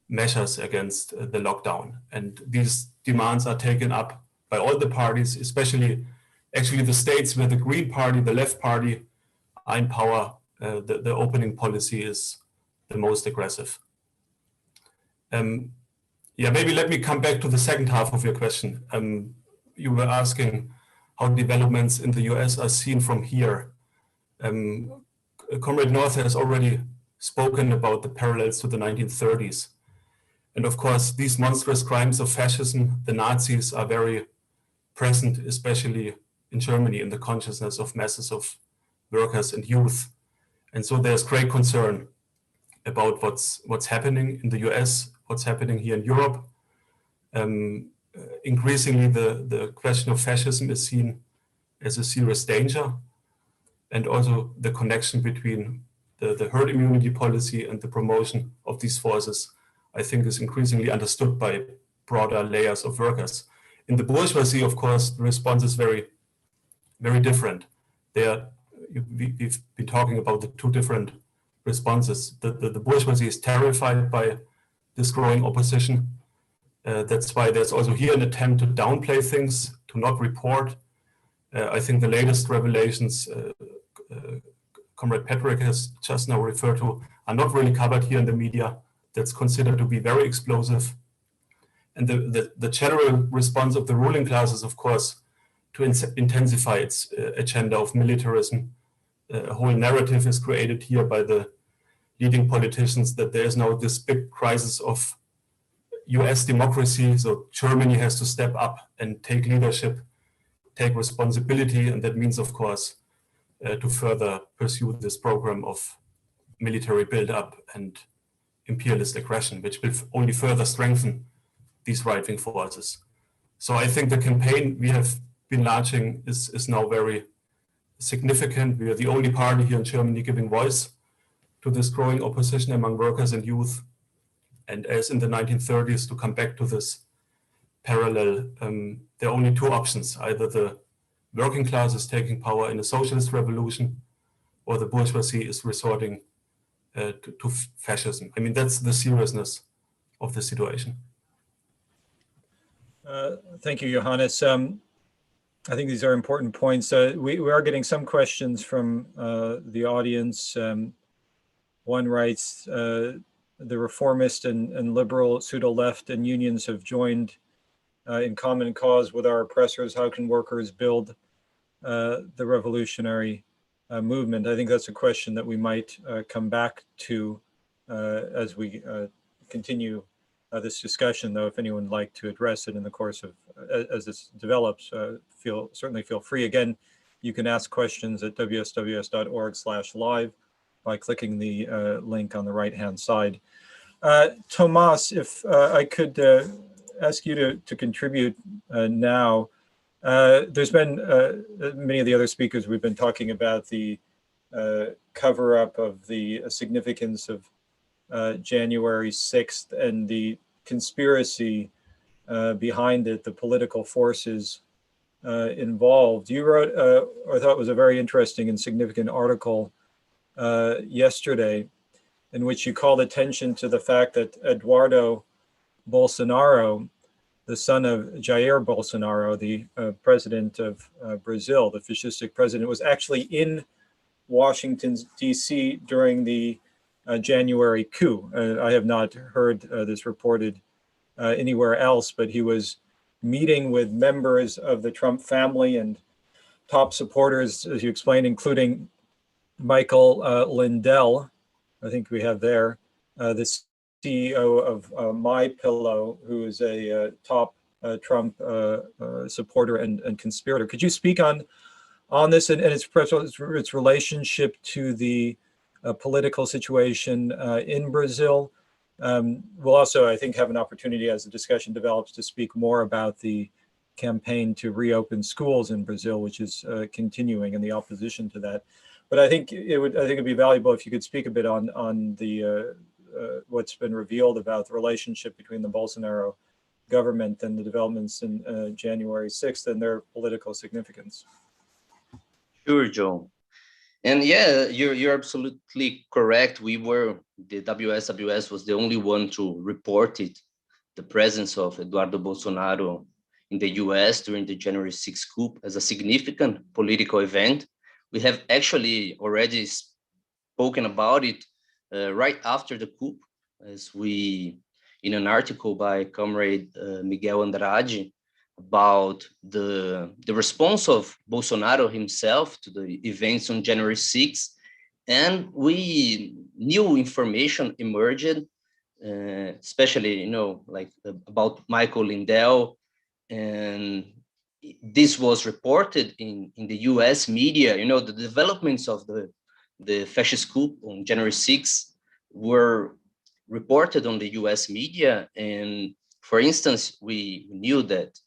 [SPEAKER 4] measures against the lockdown. And these demands are taken up by all the parties, especially actually the states where the Green Party, the Left Party are in power. The opening policy is the most aggressive. Yeah, maybe let me come back to the second half of your question. You were asking how developments in the US are seen from here. Comrade North has already spoken about the parallels to the 1930s. And of course, these monstrous crimes of fascism, the Nazis, are very present, especially in Germany, in the consciousness of masses of workers and youth. And so there's great concern about what's happening in the US, what's happening here in Europe. Increasingly, the question of fascism is seen as a serious danger. And also the connection between the herd immunity policy and the promotion of these forces, I think, is increasingly understood by broader layers of workers. In the bourgeoisie, of course, the response is very, very different. We've been talking about the two different responses. The bourgeoisie is terrified by this growing opposition. That's why there's also here an attempt to downplay things, to not report. I think the latest revelations Comrade Patrick has just now referred to are not really covered here in the media. That's considered to be very explosive. And the general response of the ruling class is, of course, to intensify its agenda of militarism. A whole narrative is created here by the leading politicians that there is now this big crisis of US democracy, so Germany has to step up and take leadership, take responsibility, and that means, of course, to further pursue this program of military build-up and imperialist aggression, which will only further strengthen these right-wing forces. So I think the campaign we have been launching is now very significant. We are the only party here in Germany giving voice to this growing opposition among workers and youth. And as in the 1930s, to come back to this parallel, there are only two options. Either the working class is taking power in a socialist revolution, or the bourgeoisie is resorting to fascism. I mean, that's the seriousness of the situation.
[SPEAKER 1] Thank you, Johannes. I think these are important points. We are getting some questions from the audience. One writes, the reformist and liberal pseudo-left and unions have joined in common cause with our oppressors. How can workers build the revolutionary movement? I think that's a question that we might come back to as we continue this discussion, though. If anyone would like to address it in the course of, as this develops, certainly feel free. Again, you can ask questions at wsws.org/live by clicking the link on the right-hand side. Tomas, if I could ask you to contribute now. There's been many of the other speakers, we've been talking about the cover-up of the significance of January 6th and the conspiracy behind it, the political forces involved. You wrote, I thought was a very interesting and significant article yesterday, in which you called attention to the fact that Eduardo Bolsonaro, the son of Jair Bolsonaro, the president of Brazil, the fascistic president, was actually in Washington, D.C. during the January coup. I have not heard this reported anywhere else, but he was meeting with members of the Trump family and top supporters, as you explained, including Michael Lindell, I think we have there, the CEO of MyPillow, who is a top Trump supporter and conspirator. Could you speak on this and its relationship to the political situation in Brazil? We'll also, I think, have an opportunity as the discussion develops to speak more about the campaign to reopen schools in Brazil, which is continuing, and the opposition to that. But I think it'd be valuable if you could speak a bit on the what's been revealed about the relationship between the Bolsonaro government and the developments in January 6th and their political significance.
[SPEAKER 5] Sure, Joe. And yeah, you're absolutely correct. The WSWS was the only one to report it, the presence of Eduardo Bolsonaro in the US during the January 6th coup as a significant political event. We have actually already spoken about it right after the coup, as in an article by Comrade Miguel Andrade about the response of Bolsonaro himself to the events on January 6th. And new information emerged, especially, like about Michael Lindell, and this was reported in the US media. The developments of the fascist coup on January 6th were reported on the US media. And for instance, we knew that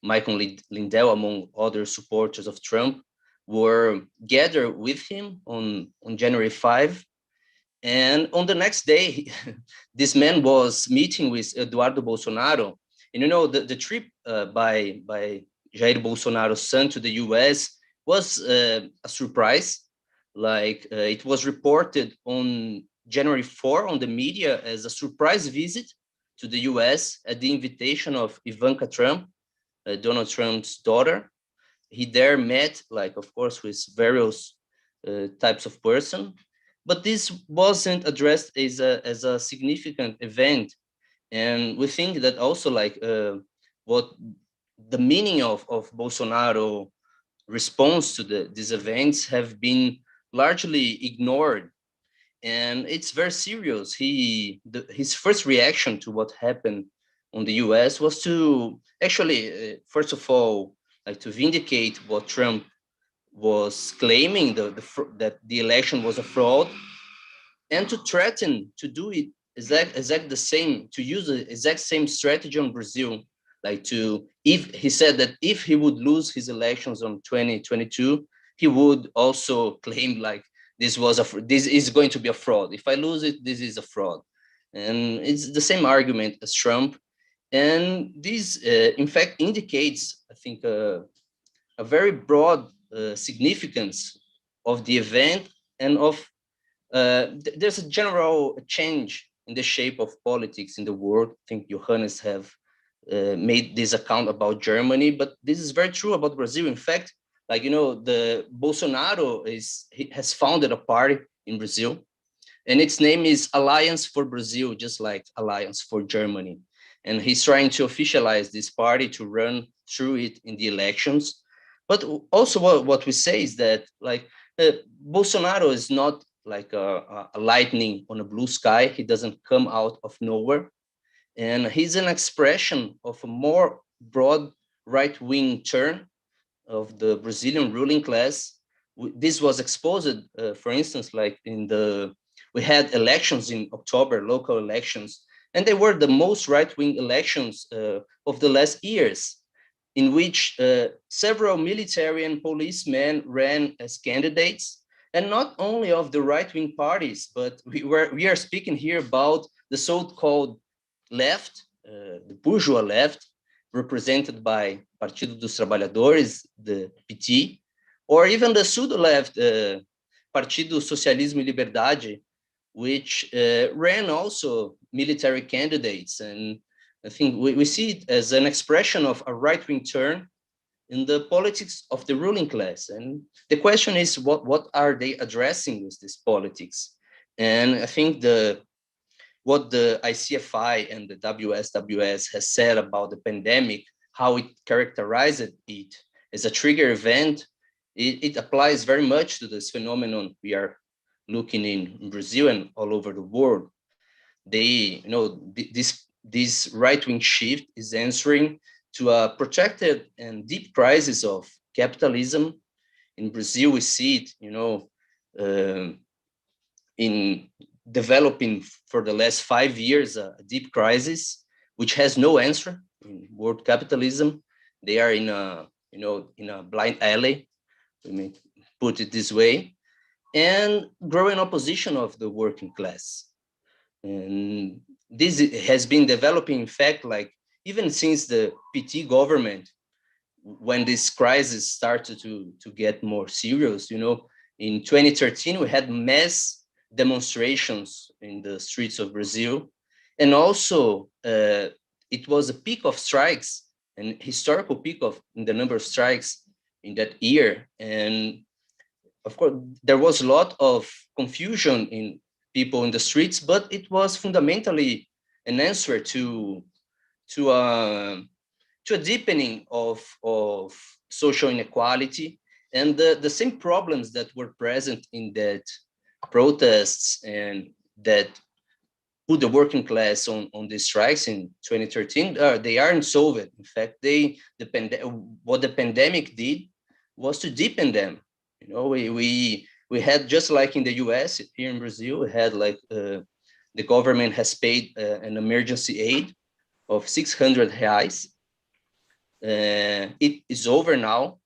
[SPEAKER 5] Michael Lindell, among other supporters of Trump, were gathered with him on January 5. And on the next day, this man was meeting with Eduardo Bolsonaro. And the trip by Jair Bolsonaro's son to the US was a surprise. It was reported on January 4 on the media as a surprise visit to the US at the invitation of Ivanka Trump, Donald Trump's daughter. He there met, of course, with various types of person, but this wasn't addressed as a significant event. And we think that also what the meaning of Bolsonaro response to these events have been largely ignored. And it's very serious. His first reaction to what happened on the US was to actually, first of all, like to vindicate what Trump was claiming, that the election was a fraud, and to threaten to do it exact the same, to use the exact same strategy on Brazil. Like if he said that if he would lose his elections on 2022, he would also claim like this is going to be a fraud. If I lose it, this is a fraud. And it's the same argument as Trump. And this, in fact, indicates, I think, a very broad significance of the event, and of there's a general change in the shape of politics in the world. I think Johannes have made this account about Germany, but this is very true about Brazil. In fact, like, the Bolsonaro has founded a party in Brazil, and its name is Alliance for Brazil, just like Alliance for Germany. And he's trying to officialize this party to run through it in the elections. But also what we say is that, like, Bolsonaro is not like a lightning on a blue sky. He doesn't come out of nowhere. And he's an expression of a more broad right-wing turn of the Brazilian ruling class. This was exposed, for instance, like we had elections in October, local elections, and they were the most right-wing elections of the last years, in which several military and policemen ran as candidates, and not only of the right-wing parties, but we are speaking here about the so-called left, the bourgeois left, represented by Partido dos Trabalhadores, the PT, or even the pseudo-left, Partido Socialismo e Liberdade, which ran also military candidates. And I think we see it as an expression of a right-wing turn in the politics of the ruling class. And the question is, what are they addressing with this politics? And I think what the ICFI and the WSWS has said about the pandemic, how it characterized it as a trigger event, it applies very much to this phenomenon we are looking in Brazil and all over the world. This right-wing shift is answering to a protracted and deep crisis of capitalism. In Brazil, we see it, in developing for the last 5 years, a deep crisis, which has no answer in world capitalism. They are in a blind alley, we may put it this way, and growing opposition of the working class. And this has been developing, in fact, like even since the PT government, when this crisis started to get more serious. In 2013, we had mass demonstrations in the streets of Brazil. And also, it was a peak of strikes, an historical peak in the number of strikes in that year. And of course, there was a lot of confusion in people in the streets, but it was fundamentally an answer to a deepening of social inequality, and the same problems that were present in that protests and that put the working class on these strikes in 2013, they aren't solved. In fact, what the pandemic did was to deepen them. We had, just like in the US, here in Brazil, we had like the government has paid an emergency aid of 600 reais. It is over now,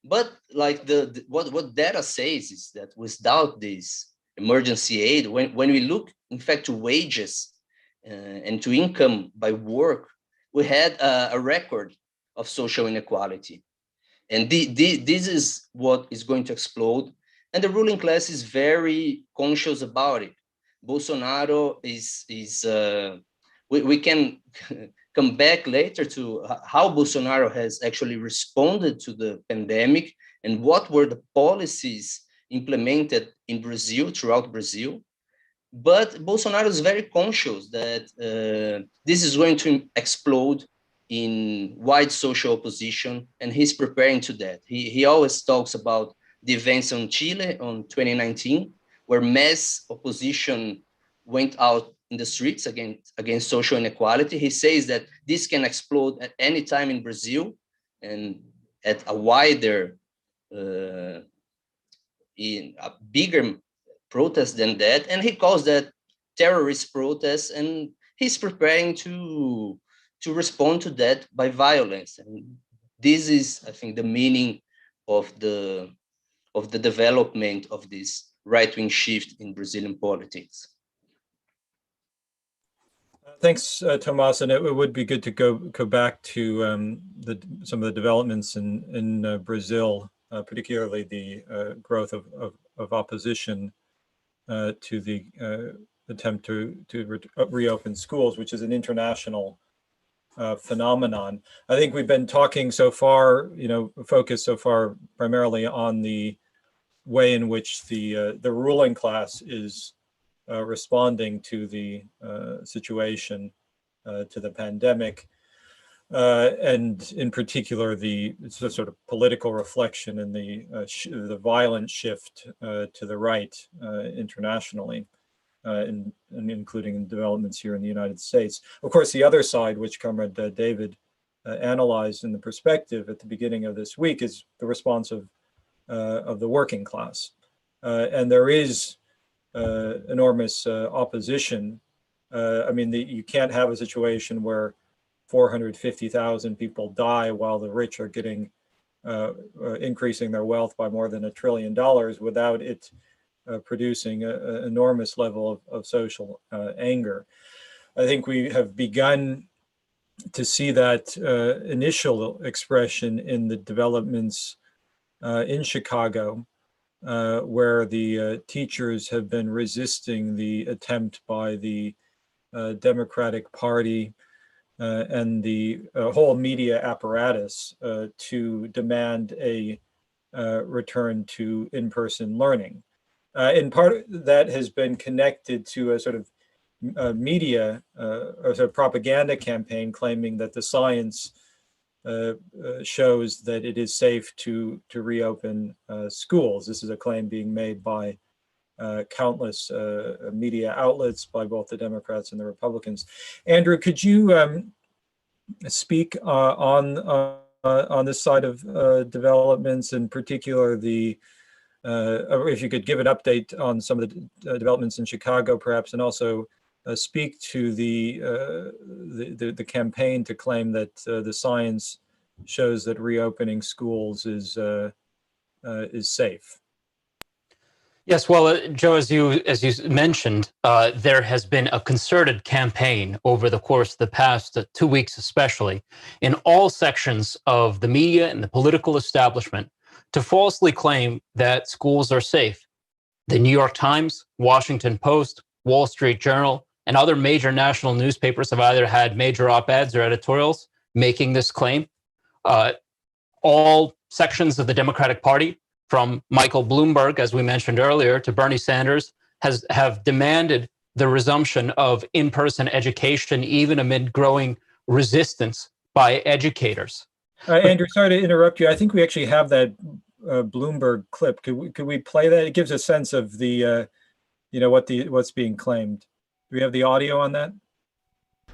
[SPEAKER 5] but like what data says is that without this emergency aid, when we look, in fact, to wages and to income by work, we had a record of social inequality. And this is what is going to explode. And the ruling class is very conscious about it. Bolsonaro we can come back later to how Bolsonaro has actually responded to the pandemic and what were the policies implemented in Brazil, throughout Brazil. But Bolsonaro is very conscious that this is going to explode in wide social opposition, and he's preparing to that. He always talks about the events in Chile on 2019, where mass opposition went out in the streets against social inequality. He says that this can explode at any time in Brazil and at a wider, in a bigger protest than that. And he calls that terrorist protests, and he's preparing to respond to that by violence. And this is, I think, the meaning of the development of this right-wing shift in Brazilian politics.
[SPEAKER 1] Thanks, Tomas. And it would be good to go back to some of the developments in Brazil, particularly the growth of opposition to the attempt to reopen schools, which is an international phenomenon. I think we've been talking so far, focused so far primarily on the way in which the ruling class is responding to the situation, to the pandemic, and in particular the sort of political reflection and the violent shift to the right internationally, and including in developments here in the United States. Of course, the other side, which Comrade David analyzed in the perspective at the beginning of this week, is the response of the working class, and there is enormous opposition. I mean, you can't have a situation where 450,000 people die while the rich are getting increasing their wealth by more than $1 trillion without it producing an enormous level of social anger. I think we have begun to see that initial expression in the developments in Chicago, where the teachers have been resisting the attempt by the Democratic Party and the whole media apparatus to demand a return to in-person learning. In part, that has been connected to a sort of media or sort of propaganda campaign claiming that the science shows that it is safe to reopen schools. This is a claim being made by countless media outlets, by both the Democrats and the Republicans. Andrew, could you speak on this side of developments, in particular if you could give an update on some of the developments in Chicago, perhaps, and also speak to the campaign to claim that the science shows that reopening schools is safe.
[SPEAKER 6] Yes, well, Joe, as you mentioned, there has been a concerted campaign over the course of the past 2 weeks, especially in all sections of the media and the political establishment, to falsely claim that schools are safe. The New York Times, Washington Post, Wall Street Journal, and other major national newspapers have either had major op-eds or editorials making this claim. All sections of the Democratic Party, from Michael Bloomberg, as we mentioned earlier, to Bernie Sanders, have demanded the resumption of in-person education, even amid growing resistance by educators.
[SPEAKER 1] Andrew, sorry to interrupt you. I think we actually have that Bloomberg clip. Could we play that? It gives a sense of the, what's being claimed. Do we have the audio on that?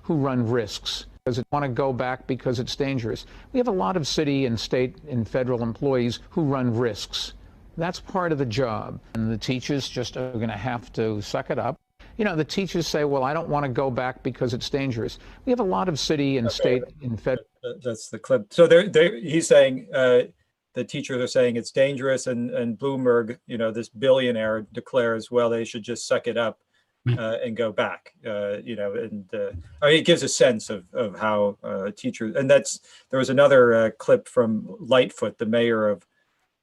[SPEAKER 7] Who run risks. Does it want to go back because it's dangerous? We have a lot of city and state and federal employees who run risks. That's part of the job. And the teachers just are going to have to suck it up. The teachers say, well, I don't want to go back because it's dangerous. We have a lot of city and state and federal.
[SPEAKER 1] That's the clip. So he's saying, the teachers are saying it's dangerous, and Bloomberg, this billionaire, declares, well, they should just suck it up. And go back, it gives a sense of how teachers, and there was another clip from Lightfoot, the mayor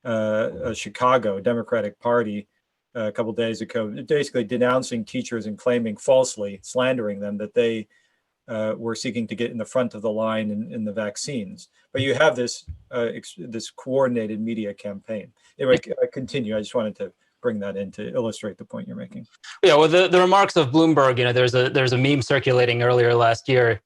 [SPEAKER 1] of Chicago, Democratic Party, a couple days ago, basically denouncing teachers and claiming falsely, slandering them, that they were seeking to get in the front of the line in the vaccines. But you have this coordinated media campaign. Anyway, continue. I just wanted to bring that in to illustrate the point you're making.
[SPEAKER 6] Yeah, well, the remarks of Bloomberg, there's a meme circulating earlier last year.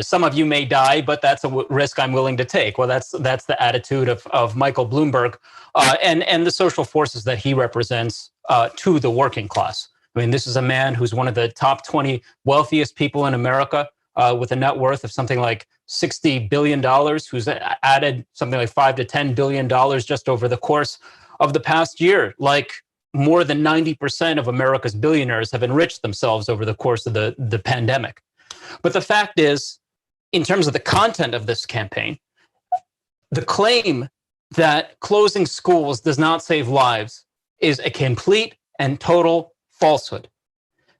[SPEAKER 6] Some of you may die, but that's a risk I'm willing to take. Well, that's the attitude of Michael Bloomberg and the social forces that he represents to the working class. I mean, this is a man who's one of the top 20 wealthiest people in America, with a net worth of something like $60 billion, who's added something like $5 to $10 billion just over the course of the past year. Like, more than 90% of America's billionaires have enriched themselves over the course of the pandemic. But the fact is, in terms of the content of this campaign, the claim that closing schools does not save lives is a complete and total falsehood.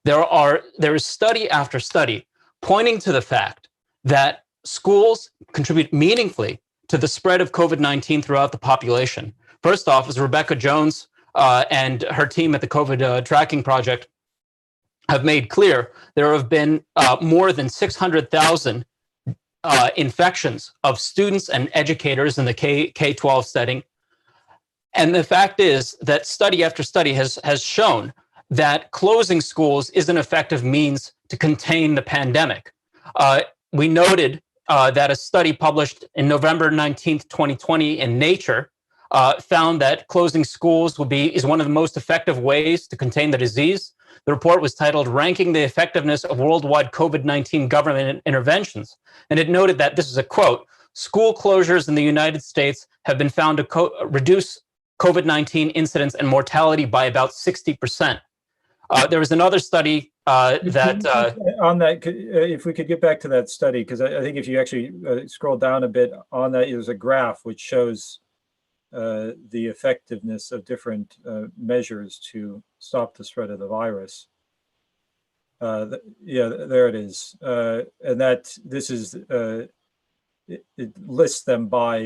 [SPEAKER 6] There is study after study pointing to the fact that schools contribute meaningfully to the spread of COVID-19 throughout the population. First off, as Rebecca Jones and her team at the COVID Tracking Project have made clear, there have been more than 600,000 infections of students and educators in the K-12 setting. And the fact is that study after study has shown that closing schools is an effective means to contain the pandemic. We noted that a study published in November 19th, 2020 in Nature found that closing schools is one of the most effective ways to contain the disease. The report was titled "Ranking the Effectiveness of Worldwide COVID-19 Government Interventions." And it noted that, this is a quote, "School closures in the United States have been found to reduce COVID-19 incidence and mortality by about 60%. There was another study that...
[SPEAKER 1] on that, if we could get back to that study, because I think if you actually scroll down a bit on that, there's a graph which shows the effectiveness of different measures to stop the spread of the virus. Yeah, there it is. And that this is, it lists them by,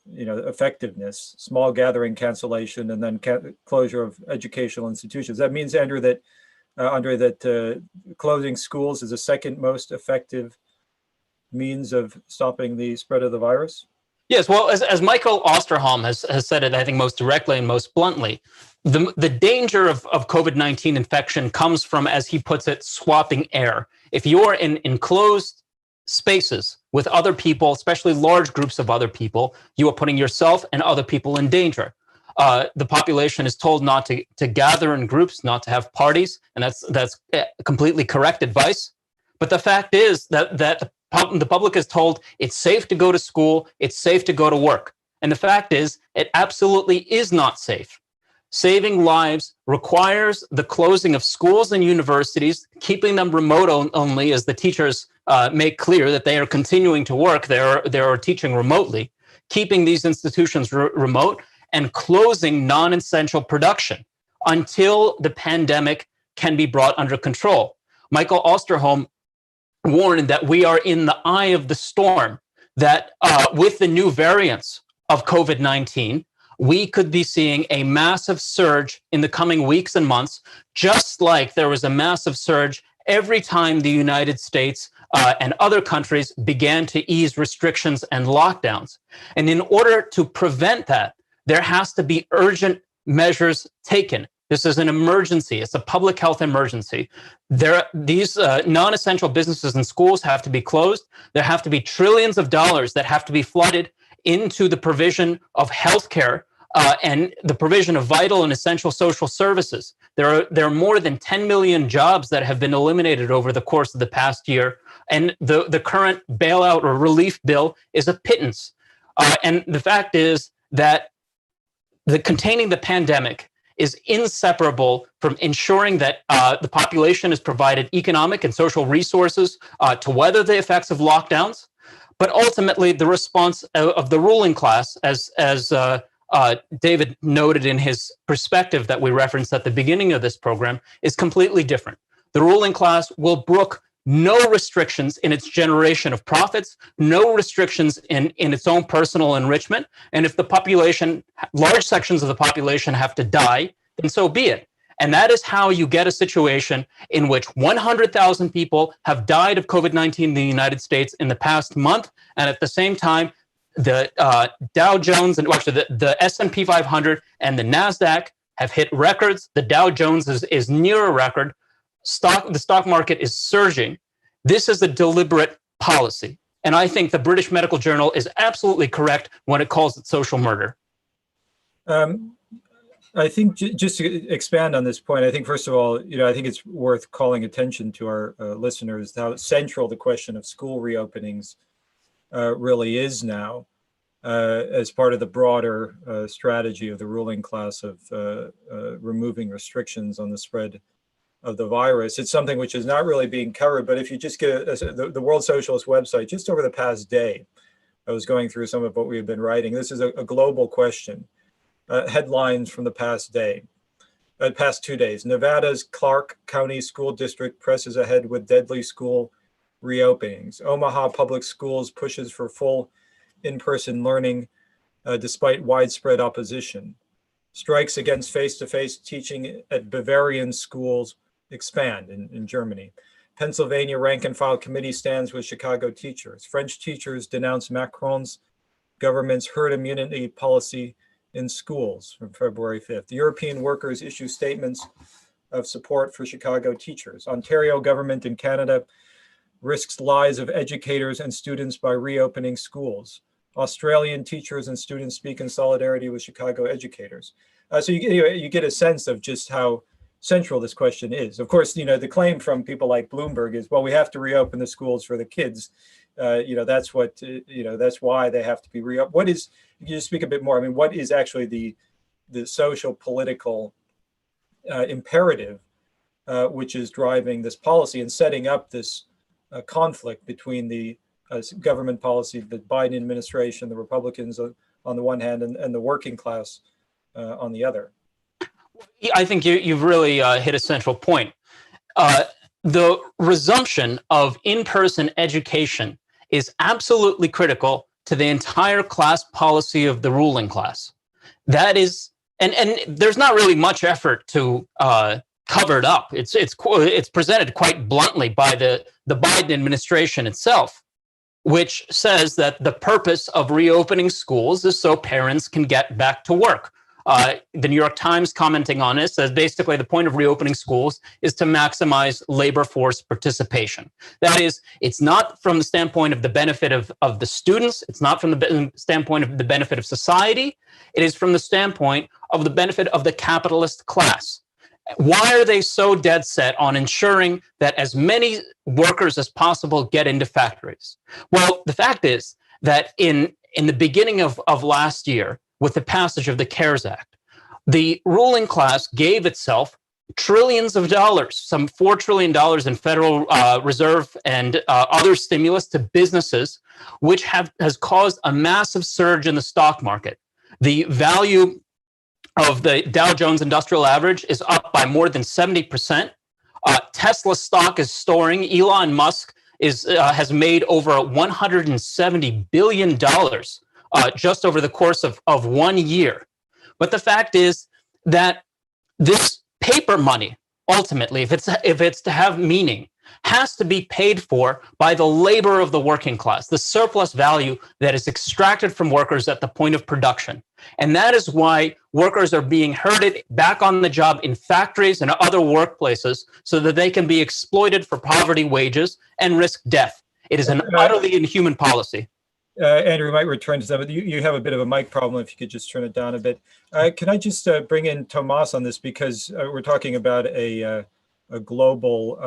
[SPEAKER 1] effectiveness, small gathering cancellation, and then closure of educational institutions. That means, Andrew, that closing schools is the second most effective means of stopping the spread of the virus?
[SPEAKER 6] Yes, well, as Michael Osterholm has said it, I think most directly and most bluntly, the danger of COVID-19 infection comes from, as he puts it, swapping air. If you're in enclosed spaces with other people, especially large groups of other people, you are putting yourself and other people in danger. The population is told not to gather in groups, not to have parties, and that's completely correct advice. But the fact is that the public is told it's safe to go to school, it's safe to go to work. And the fact is, it absolutely is not safe. Saving lives requires the closing of schools and universities, keeping them remote only, as the teachers make clear that they are continuing to work, they are teaching remotely, keeping these institutions remote, and closing non-essential production until the pandemic can be brought under control. Michael Osterholm warned that we are in the eye of the storm, that with the new variants of COVID-19, we could be seeing a massive surge in the coming weeks and months, just like there was a massive surge every time the United States and other countries began to ease restrictions and lockdowns. And in order to prevent that, there has to be urgent measures taken. This is an emergency. It's a public health emergency. These non-essential businesses and schools have to be closed. There have to be trillions of dollars that have to be flooded into the provision of healthcare and the provision of vital and essential social services. There are more than 10 million jobs that have been eliminated over the course of the past year, and the current bailout or relief bill is a pittance. And the fact is that containing the pandemic is inseparable from ensuring that the population is provided economic and social resources to weather the effects of lockdowns, but ultimately the response of the ruling class, as David noted in his perspective that we referenced at the beginning of this program, is completely different. The ruling class will brook no restrictions in its generation of profits, no restrictions in its own personal enrichment. And if the population, large sections of the population have to die, then so be it. And that is how you get a situation in which 100,000 people have died of COVID-19 in the United States in the past month. And at the same time, the Dow Jones, and actually the S&P 500 and the NASDAQ have hit records. The Dow Jones is near a record. The stock market is surging. This is a deliberate policy. And I think the British Medical Journal is absolutely correct when it calls it social murder.
[SPEAKER 1] I think just to expand on this point, I think first of all, I think it's worth calling attention to our listeners how central the question of school reopenings really is now as part of the broader strategy of the ruling class of removing restrictions on the spread of the virus. It's something which is not really being covered, but if you just get the World Socialist website, just over the past day, I was going through some of what we have been writing. This is a global question. Headlines from the past 2 days. Nevada's Clark County School District presses ahead with deadly school reopenings. Omaha Public Schools pushes for full in-person learning despite widespread opposition. Strikes against face-to-face teaching at Bavarian schools expand in Germany. Pennsylvania rank and file committee stands with Chicago teachers. French teachers denounce Macron's government's herd immunity policy in schools from February 5th. European workers issue statements of support for Chicago teachers. Ontario government in Canada risks lives of educators and students by reopening schools. Australian teachers and students speak in solidarity with Chicago educators. So you get a sense of just how central this question is. Of course, the claim from people like Bloomberg is, well, we have to reopen the schools for the kids. That's what, that's why they have to be reopened. What is, can you just speak a bit more? I mean, what is actually the social political imperative which is driving this policy and setting up this conflict between the government policy, the Biden administration, the Republicans on the one hand, and the working class on the other?
[SPEAKER 6] I think you've really hit a central point. The resumption of in-person education is absolutely critical to the entire class policy of the ruling class. That is, and there's not really much effort to cover it up. It's presented quite bluntly by the Biden administration itself, which says that the purpose of reopening schools is so parents can get back to work. The New York Times commenting on this says basically the point of reopening schools is to maximize labor force participation. That is, it's not from the standpoint of the benefit of the students. It's not from the standpoint of the benefit of society. It is from the standpoint of the benefit of the capitalist class. Why are they so dead set on ensuring that as many workers as possible get into factories? Well, the fact is that in the beginning of last year, with the passage of the CARES Act, the ruling class gave itself trillions of dollars, some $4 trillion in Federal Reserve and other stimulus to businesses, which has caused a massive surge in the stock market. The value of the Dow Jones Industrial Average is up by more than 70%. Tesla stock is soaring. Elon Musk has made over $170 billion just over the course of 1 year. But the fact is that this paper money, ultimately, if it's to have meaning, has to be paid for by the labor of the working class, the surplus value that is extracted from workers at the point of production. And that is why workers are being herded back on the job in factories and other workplaces so that they can be exploited for poverty wages and risk death. It is an utterly inhuman policy.
[SPEAKER 1] Andrew, we might return to that, but you have a bit of a mic problem. If you could just turn it down a bit. Can I just bring in Tomas on this, because we're talking about a global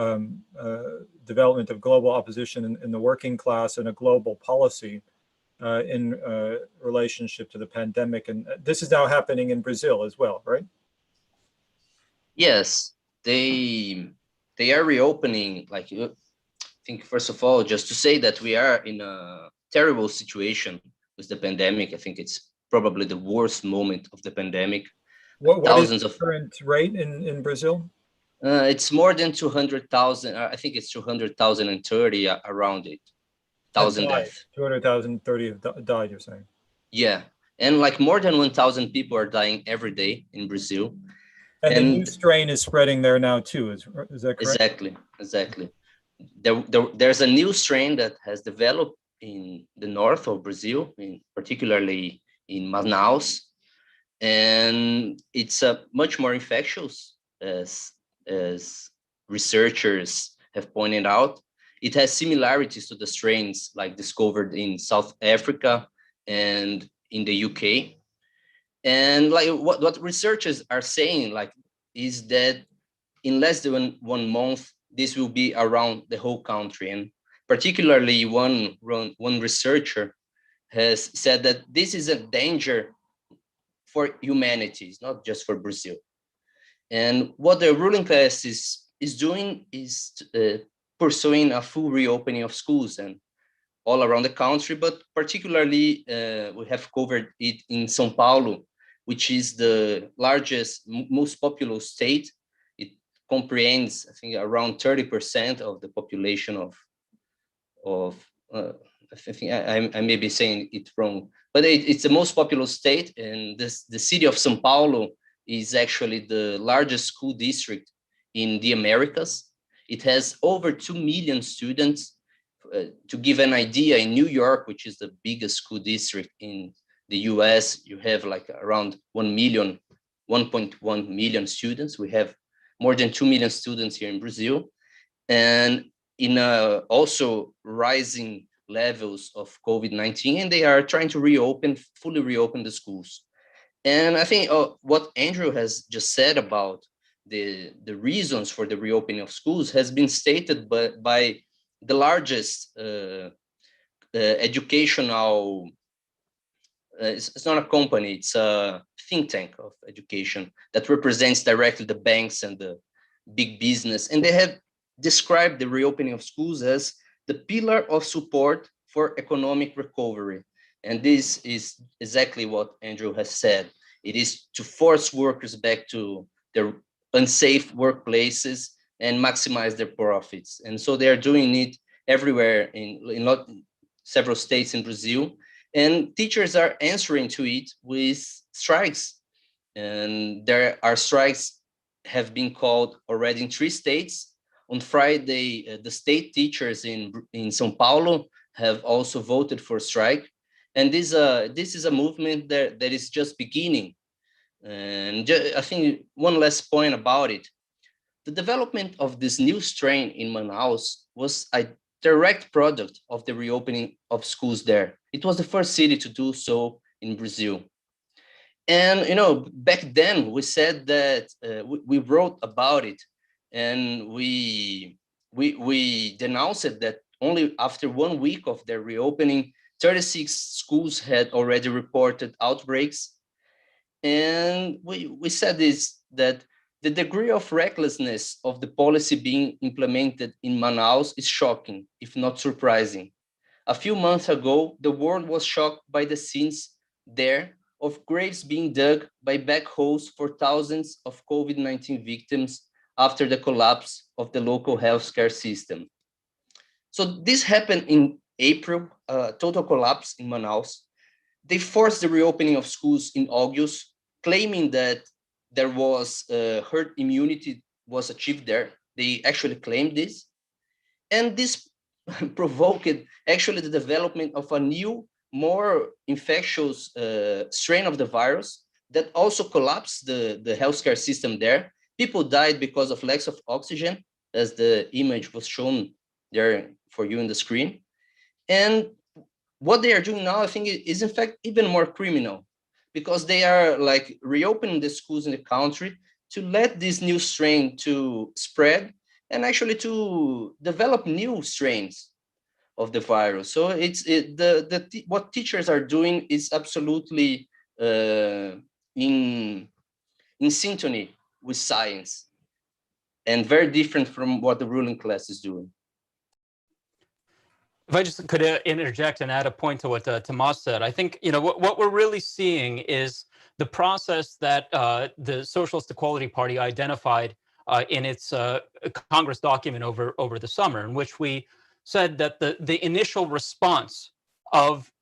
[SPEAKER 1] development of global opposition in the working class and a global policy in relationship to the pandemic. And this is now happening in Brazil as well, right?
[SPEAKER 5] Yes, they are reopening. Like, I think, first of all, just to say that we are in a terrible situation with the pandemic. I think it's probably the worst moment of the pandemic.
[SPEAKER 1] What is the current rate in Brazil?
[SPEAKER 5] It's more than 200,000. I think it's 200,030 around it. 1,000 deaths.
[SPEAKER 1] 200,030 have died, you're saying?
[SPEAKER 5] Yeah. And like more than 1,000 people are dying every day in Brazil.
[SPEAKER 1] And the new strain is spreading there now too, is that correct?
[SPEAKER 5] Exactly. There's a new strain that has developed in the north of Brazil, particularly in Manaus. And it's much more infectious, as researchers have pointed out. It has similarities to the strains like discovered in South Africa and in the UK. And like what researchers are saying, like, is that in less than 1 month, this will be around the whole country. And particularly one researcher has said that this is a danger for humanity, not just for Brazil. And what the ruling class is doing is pursuing a full reopening of schools and all around the country, but particularly we have covered it in São Paulo, which is the largest, most populous state. It comprehends, I think, around 30% of the population of I think I may be saying it wrong, but it's the most populous state, and the city of São Paulo is actually the largest school district in the Americas. It has over 2 million students. To give an idea, in New York, which is the biggest school district in the US, you have like around 1.1 million students. We have more than 2 million students here in Brazil. And in also rising levels of COVID-19, and they are trying to fully reopen the schools. And I think what Andrew has just said about the reasons for the reopening of schools has been stated by the largest educational, it's not a company, it's a think tank of education that represents directly the banks and the big business. And they have described the reopening of schools as the pillar of support for economic recovery. And this is exactly what Andrew has said. It is to force workers back to their unsafe workplaces and maximize their profits. And so they are doing it everywhere in several states in Brazil. And teachers are answering to it with strikes. And there are strikes have been called already in 3 states. On Friday, the state teachers in São Paulo have also voted for strike. And this is a movement that is just beginning. And I think one last point about it. The development of this new strain in Manaus was a direct product of the reopening of schools there. It was the first city to do so in Brazil. And, you know, back then we said that we wrote about it, and we denounced it that only after 1 week of their reopening, 36 schools had already reported outbreaks. And we said that the degree of recklessness of the policy being implemented in Manaus is shocking, if not surprising. A few months ago, the world was shocked by the scenes there of graves being dug by backhoes for thousands of COVID-19 victims after the collapse of the local healthcare system. So this happened in April, total collapse in Manaus. They forced the reopening of schools in August, claiming that there was herd immunity was achieved there. They actually claimed this. And this provoked actually the development of a new, more infectious strain of the virus that also collapsed the healthcare system there. People died because of lack of oxygen, as the image was shown there for you in the screen. And what they are doing now, I think, is in fact even more criminal, because they are like reopening the schools in the country to let this new strain to spread and actually to develop new strains of the virus. So what teachers are doing is absolutely in synchrony with science, and very different from what the ruling class is doing.
[SPEAKER 6] If I just could interject and add a point to what Tomas said, I think, you know, what we're really seeing is the process that the Socialist Equality Party identified in its Congress document over the summer, in which we said that the initial response of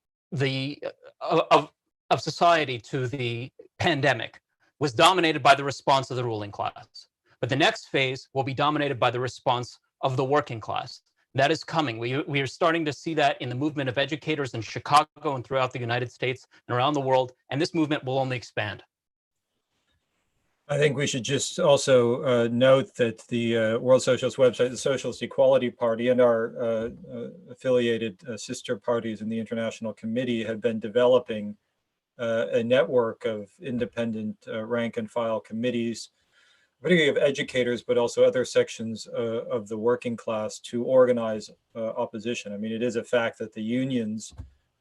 [SPEAKER 6] society to the pandemic was dominated by the response of the ruling class, but the next phase will be dominated by the response of the working class. That is coming. We are starting to see that in the movement of educators in Chicago and throughout the United States and around the world, and this movement will only expand.
[SPEAKER 1] I think we should just also note that the World Socialist website, the Socialist Equality Party, and our affiliated sister parties in the International Committee have been developing a network of independent rank and file committees, particularly of educators, but also other sections of the working class to organize opposition. I mean, it is a fact that the unions,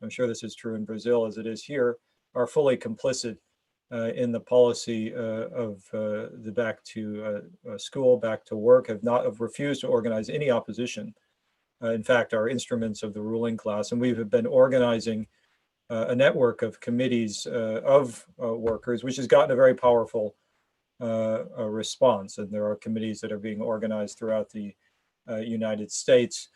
[SPEAKER 1] I'm sure this is true in Brazil as it is here, are fully complicit in the policy of the back to school, back to work, have refused to organize any opposition. In fact, are instruments of the ruling class, and we have been organizing a network of committees of workers, which has gotten a very powerful response. And there are committees that are being organized throughout the United States,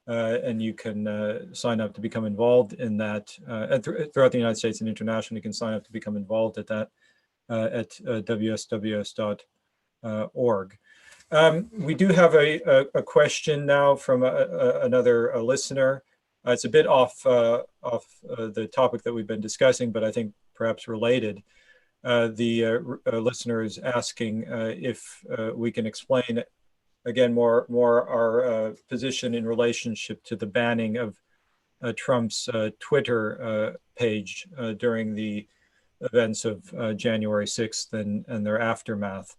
[SPEAKER 1] and you can sign up to become involved in that. And throughout the United States and internationally, you can sign up to become involved at that at wsws.org. We do have a question now from another listener. It's a bit off the topic that we've been discussing, but I think perhaps related. The listener is asking if we can explain again more our position in relationship to the banning of Trump's Twitter page during the events of January 6th and their aftermath.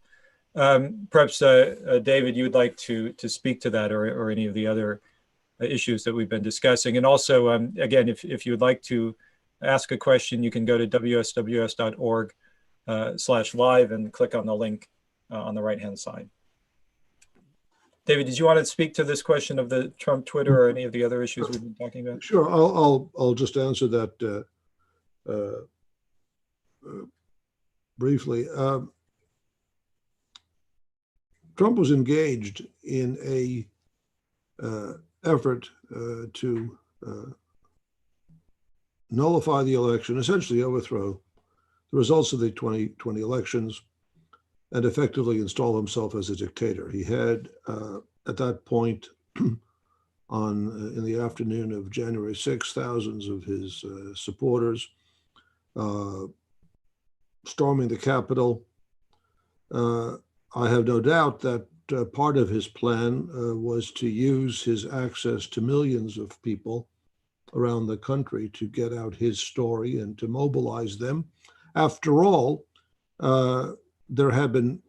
[SPEAKER 1] Perhaps, David, you'd like to speak to that or any of the other issues that we've been discussing. And also, again, if you'd like to ask a question, you can go to wsws.org/live and click on the link on the right-hand side. David, did you want to speak to this question of the Trump Twitter or any of the other issues we've been talking about?
[SPEAKER 2] Sure, I'll just answer that briefly. Trump was engaged in a effort to nullify the election, essentially overthrow the results of the 2020 elections, and effectively install himself as a dictator. He had, at that point, in the afternoon of January 6th, thousands of his supporters storming the Capitol. I have no doubt that part of his plan was to use his access to millions of people around the country to get out his story and to mobilize them. After all, there have been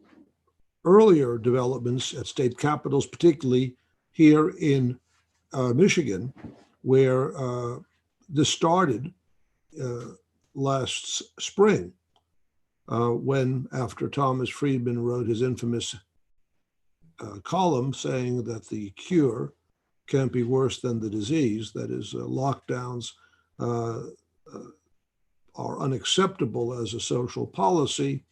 [SPEAKER 2] earlier developments at state capitals, particularly here in Michigan, where this started last spring, when, after Thomas Friedman wrote his infamous column saying that the cure can't be worse than the disease, that is, lockdowns are unacceptable as a social policy,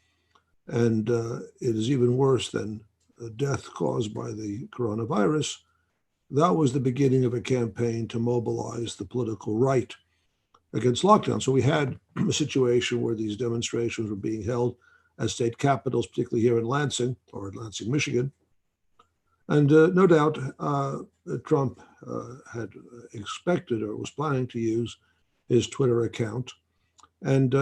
[SPEAKER 2] and it is even worse than death caused by the coronavirus. That was the beginning of a campaign to mobilize the political right against lockdown. So we had a situation where these demonstrations were being held at state capitals, particularly here in Lansing, Michigan. And no doubt Trump had expected or was planning to use his Twitter account. And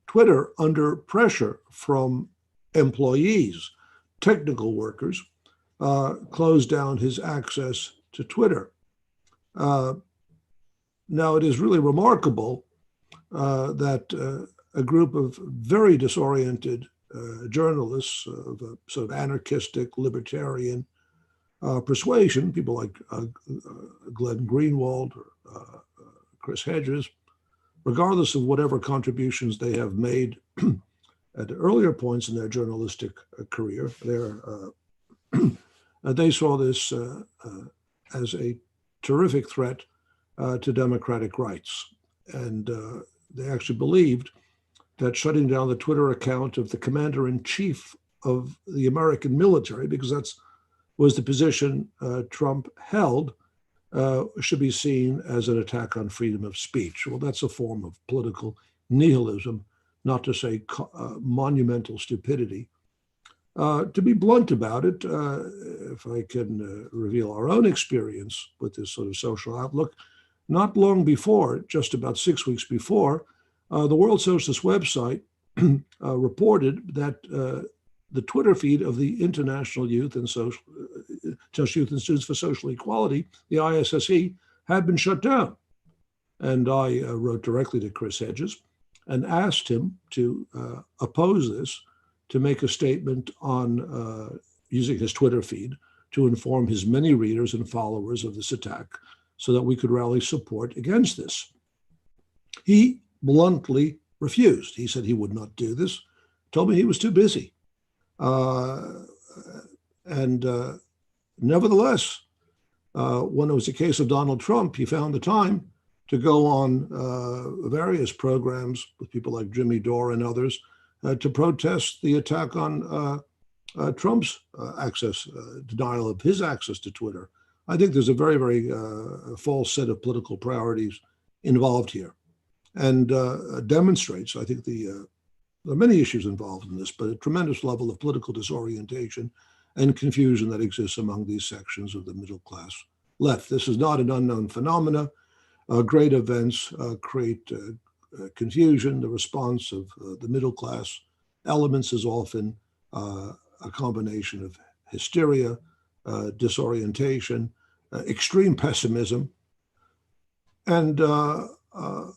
[SPEAKER 2] Twitter, under pressure from employees, technical workers, closed down his access to Twitter. Now, it is really remarkable that a group of very disoriented journalists of a sort of anarchistic, libertarian persuasion, people like Glenn Greenwald or Chris Hedges, regardless of whatever contributions they have made at earlier points in their journalistic career, they saw this as a terrific threat to democratic rights. And they actually believed that shutting down the Twitter account of the commander-in-chief of the American military, because that was the position Trump held, should be seen as an attack on freedom of speech. Well, that's a form of political nihilism, not to say monumental stupidity. To be blunt about it, if I can reveal our own experience with this sort of social outlook, not long before, just about 6 weeks before, the World Socialist website reported that the Twitter feed of the International Youth and Youth Institutes for Social Equality, the ISSE, had been shut down. And I wrote directly to Chris Hedges and asked him to oppose this, to make a statement on using his Twitter feed to inform his many readers and followers of this attack so that we could rally support against this. He bluntly refused. He said he would not do this, told me he was too busy. Nevertheless, when it was a case of Donald Trump, he found the time to go on various programs with people like Jimmy Dore and others to protest the attack on Trump's denial of his access to Twitter. I think there's a very, very false set of political priorities involved here, and demonstrates, I think, there are many issues involved in this, but a tremendous level of political disorientation and confusion that exists among these sections of the middle class left. This is not an unknown phenomena. Great events create confusion. The response of the middle class elements is often a combination of hysteria, disorientation, extreme pessimism, and an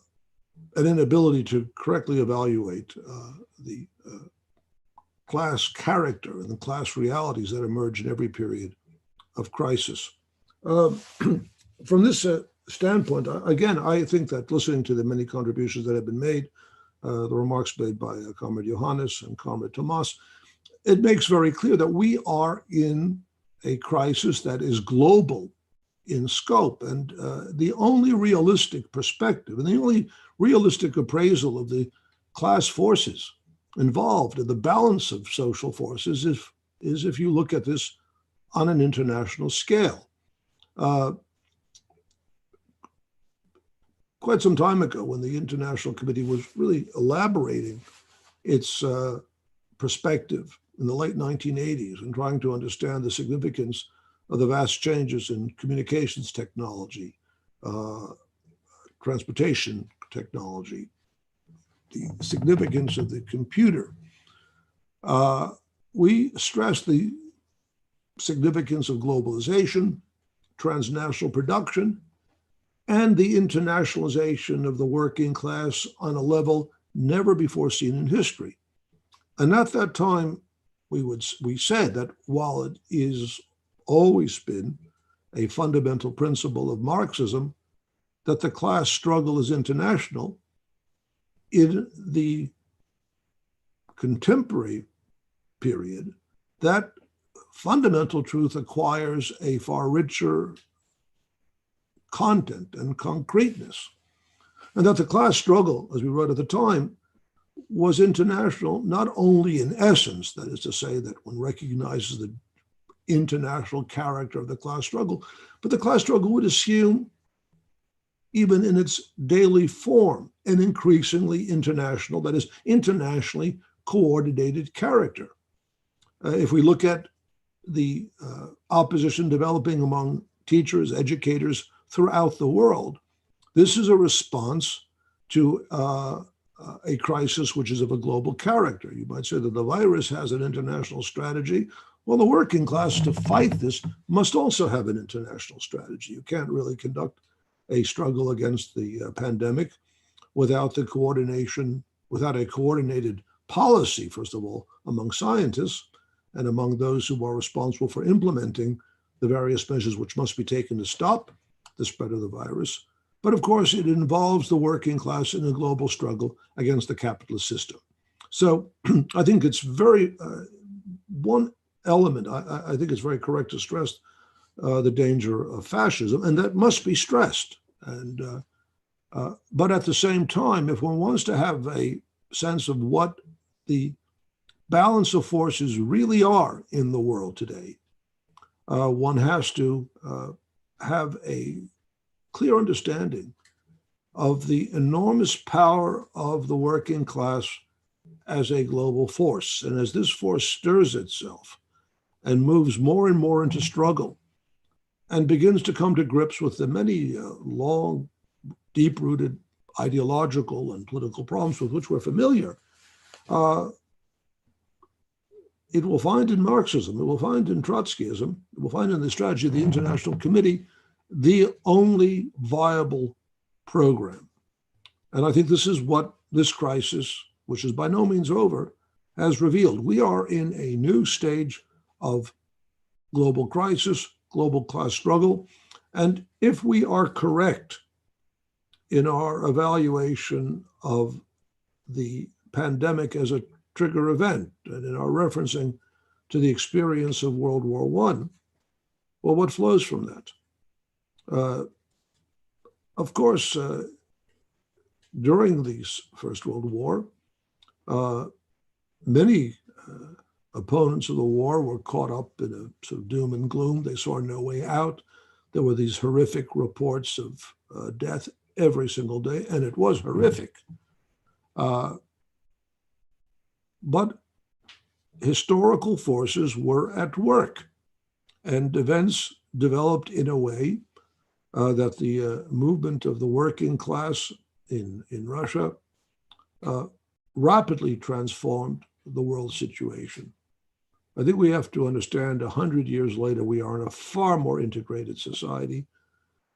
[SPEAKER 2] inability to correctly evaluate the class character and the class realities that emerge in every period of crisis. From this standpoint, again, I think that listening to the many contributions that have been made, the remarks made by Comrade Johannes and Comrade Tomas, it makes very clear that we are in a crisis that is global in scope. And the only realistic perspective and the only realistic appraisal of the class forces involved in the balance of social forces is if you look at this on an international scale. Quite some time ago, when the International Committee was really elaborating its perspective in the late 1980s and trying to understand the significance of the vast changes in communications technology, transportation technology, the significance of the computer, we stressed the significance of globalization, transnational production, and the internationalization of the working class on a level never before seen in history. And at that time, we said that while it is always been a fundamental principle of Marxism that the class struggle is international, in the contemporary period, that fundamental truth acquires a far richer content and concreteness, and that the class struggle, as we wrote at the time, was international, not only in essence, that is to say that one recognizes the international character of the class struggle, but the class struggle would assume, even in its daily form, an increasingly international, that is, internationally coordinated character. If we look at the opposition developing among teachers, educators throughout the world, this is a response to a crisis which is of a global character. You might say that the virus has an international strategy. Well, the working class, to fight this, must also have an international strategy. You can't really conduct a struggle against the pandemic without the coordination, without a coordinated policy, first of all, among scientists and among those who are responsible for implementing the various measures which must be taken to stop the spread of the virus. But of course, it involves the working class in a global struggle against the capitalist system. So I think it's very, one element, I think it's very correct to stress the danger of fascism, and that must be stressed. And but at the same time, if one wants to have a sense of what the balance of forces really are in the world today, one has to have a clear understanding of the enormous power of the working class as a global force. And as this force stirs itself and moves more and more into struggle and begins to come to grips with the many long, deep-rooted ideological and political problems with which we're familiar, it will find in Marxism, it will find in Trotskyism, it will find in the strategy of the International Committee the only viable program. And I think this is what this crisis, which is by no means over, has revealed. We are in a new stage of global crisis, global class struggle. And if we are correct in our evaluation of the pandemic as a trigger event and in our referencing to the experience of World War I, well, what flows from that? Of course, during the First World War, many opponents of the war were caught up in a sort of doom and gloom. They saw no way out. There were these horrific reports of death every single day, and it was horrific. But historical forces were at work, and events developed in a way that the movement of the working class in Russia rapidly transformed the world situation. I think we have to understand 100 years later, we are in a far more integrated society.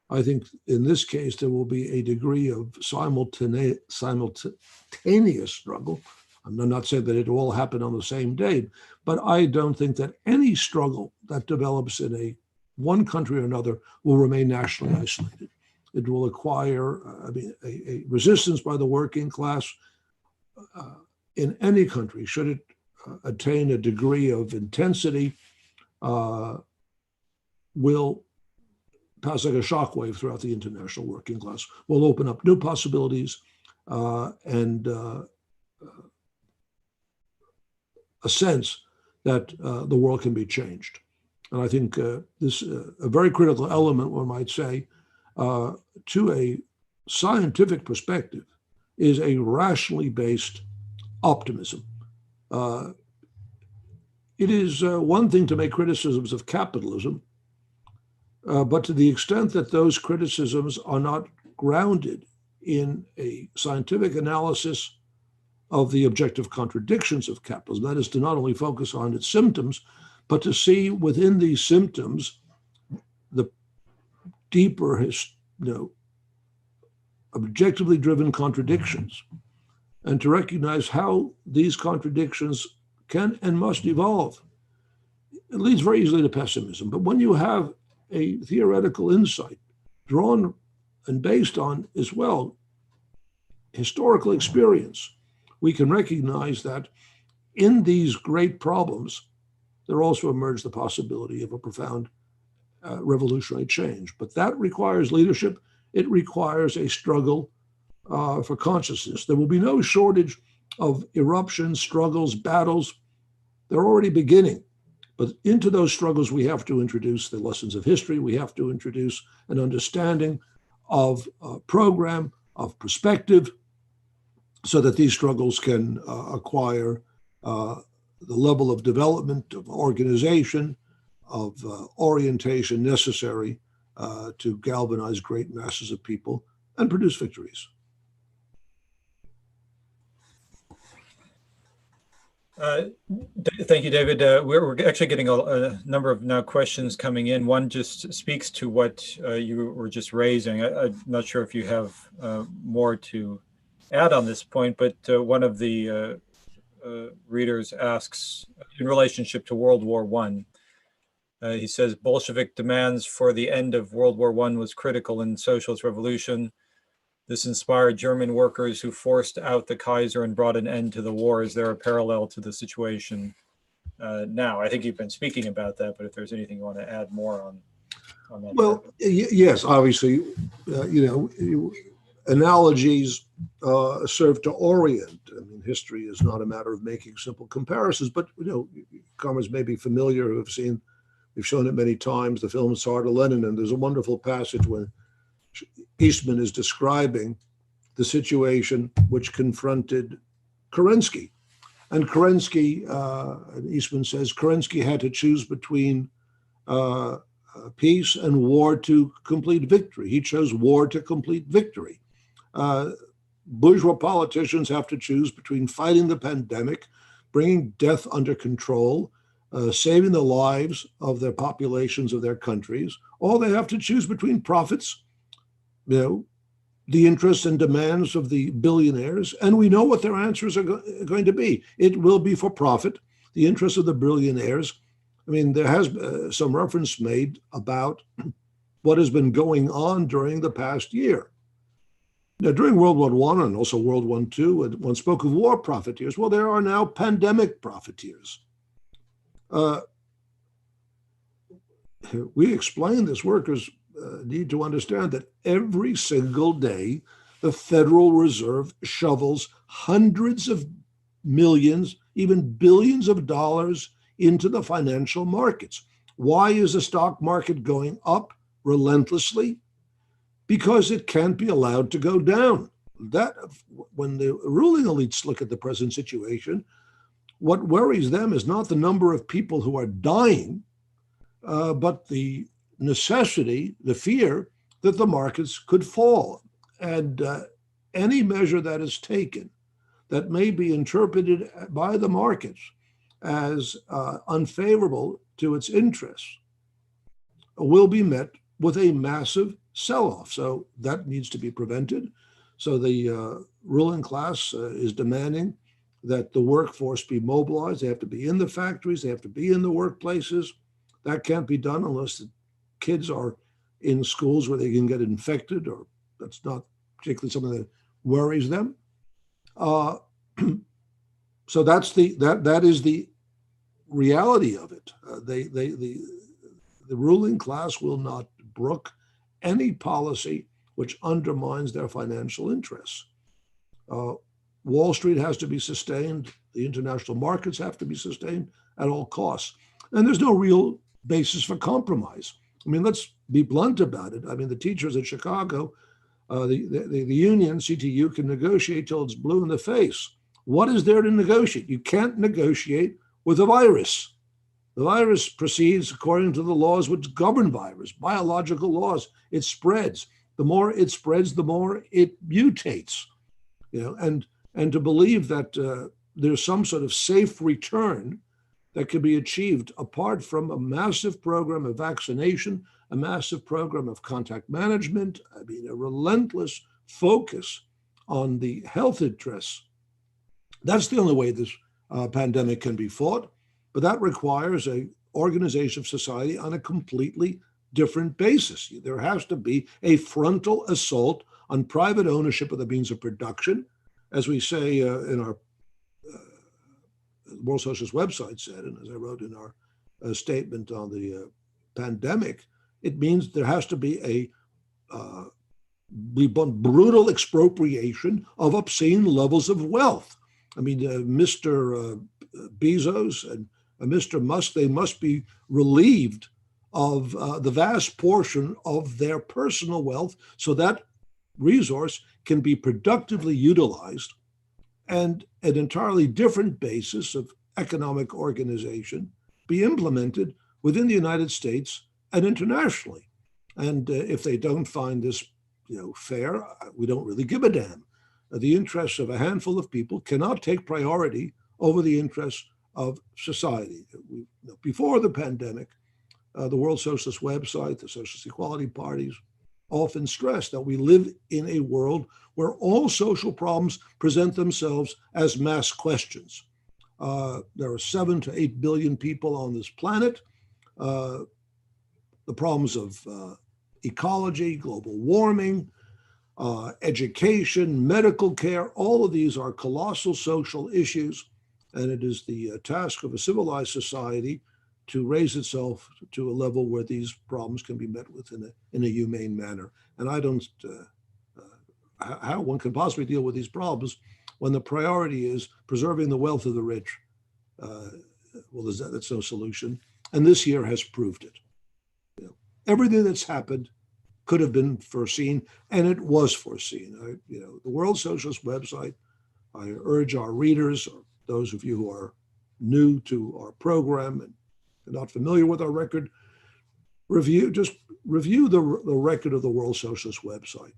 [SPEAKER 2] I think in this case, there will be a degree of simultaneous struggle. I'm not saying that it will all happen on the same day, but I don't think that any struggle that develops in one country or another will remain nationally isolated. It will acquire a resistance by the working class in any country, should it attain a degree of intensity, will pass like a shockwave throughout the international working class, will open up new possibilities and a sense that the world can be changed. And I think this a very critical element, one might say, to a scientific perspective is a rationally based optimism. It is one thing to make criticisms of capitalism, but to the extent that those criticisms are not grounded in a scientific analysis of the objective contradictions of capitalism, that is to not only focus on its symptoms, but to see within these symptoms the deeper, objectively driven contradictions, and to recognize how these contradictions can and must evolve. It leads very easily to pessimism. But when you have a theoretical insight drawn and based on, as well, historical experience, we can recognize that in these great problems, there also emerged the possibility of a profound revolutionary change. But that requires leadership. It requires a struggle for consciousness. There will be no shortage of eruptions, struggles, battles. They're already beginning. But into those struggles, we have to introduce the lessons of history. We have to introduce an understanding of program, of perspective, so that these struggles can acquire the level of development, of organization, of orientation necessary to galvanize great masses of people and produce victories.
[SPEAKER 1] Thank you, David. We're actually getting a number of now questions coming in. One just speaks to what you were just raising. I'm not sure if you have more to add on this point, but one of the readers asks, in relationship to World War I, he says, Bolshevik demands for the end of World War I was critical in socialist revolution. This inspired German workers who forced out the Kaiser and brought an end to the war. Is there a parallel to the situation now? I think you've been speaking about that, but if there's anything you want to add more on that.
[SPEAKER 2] Well, yes, obviously, analogies serve to orient. I mean, history is not a matter of making simple comparisons, but, comrades may be familiar who have seen, we've shown it many times, the film Tsar to Lenin, and there's a wonderful passage when Eastman is describing the situation which confronted Kerensky. And Kerensky, Eastman says, Kerensky had to choose between peace and war to complete victory. He chose war to complete victory. Bourgeois politicians have to choose between fighting the pandemic, bringing death under control, saving the lives of their populations of their countries, or they have to choose between profits, the interests and demands of the billionaires, and we know what their answers are going to be. It will be for profit, the interests of the billionaires. I mean, there has some reference made about what has been going on during the past year. Now, during World War I and also World War II, one spoke of war profiteers. Well, there are now pandemic profiteers. We explain this, workers need to understand that every single day, the Federal Reserve shovels hundreds of millions, even billions of dollars into the financial markets. Why is the stock market going up relentlessly? Because it can't be allowed to go down. That, when the ruling elites look at the present situation, what worries them is not the number of people who are dying, but the necessity, the fear that the markets could fall. And any measure that is taken that may be interpreted by the markets as unfavorable to its interests will be met with a massive sell-off. So that needs to be prevented. So the ruling class is demanding that the workforce be mobilized. They have to be in the factories. They have to be in the workplaces. That can't be done unless the kids are in schools where they can get infected, or that's not particularly something that worries them. So that is the reality of it. The ruling class will not brook any policy which undermines their financial interests. Wall Street has to be sustained. The international markets have to be sustained at all costs. And there's no real basis for compromise. I mean, let's be blunt about it. I mean, the teachers at Chicago, the union, CTU, can negotiate till it's blue in the face. What is there to negotiate? You can't negotiate with a virus. The virus proceeds according to the laws which govern virus, biological laws. It spreads. The more it spreads, the more it mutates. And to believe that there's some sort of safe return that can be achieved apart from a massive program of vaccination, a massive program of contact management, I mean, a relentless focus on the health interests. That's the only way this pandemic can be fought, but that requires an organization of society on a completely different basis. There has to be a frontal assault on private ownership of the means of production. As we say in our World Socialist website said, and as I wrote in our statement on the pandemic, it means there has to be a brutal expropriation of obscene levels of wealth. I mean, Mr. Bezos and Mr. Musk, they must be relieved of the vast portion of their personal wealth so that resource can be productively utilized, and an entirely different basis of economic organization be implemented within the United States and internationally. And if they don't find this fair, we don't really give a damn. The interests of a handful of people cannot take priority over the interests of society. Before the pandemic, the World Socialist website, the Socialist Equality parties, often stress that we live in a world where all social problems present themselves as mass questions. There are 7 to 8 billion people on this planet. The problems of ecology, global warming, education, medical care, all of these are colossal social issues, and it is the task of a civilized society to raise itself to a level where these problems can be met with in a humane manner. And I don't, how one can possibly deal with these problems when the priority is preserving the wealth of the rich. Well, that's no solution. And this year has proved it. Everything that's happened could have been foreseen, and it was foreseen. The World Socialist website, I urge our readers, or those of you who are new to our program and not familiar with our record, review the record of the World Socialist website.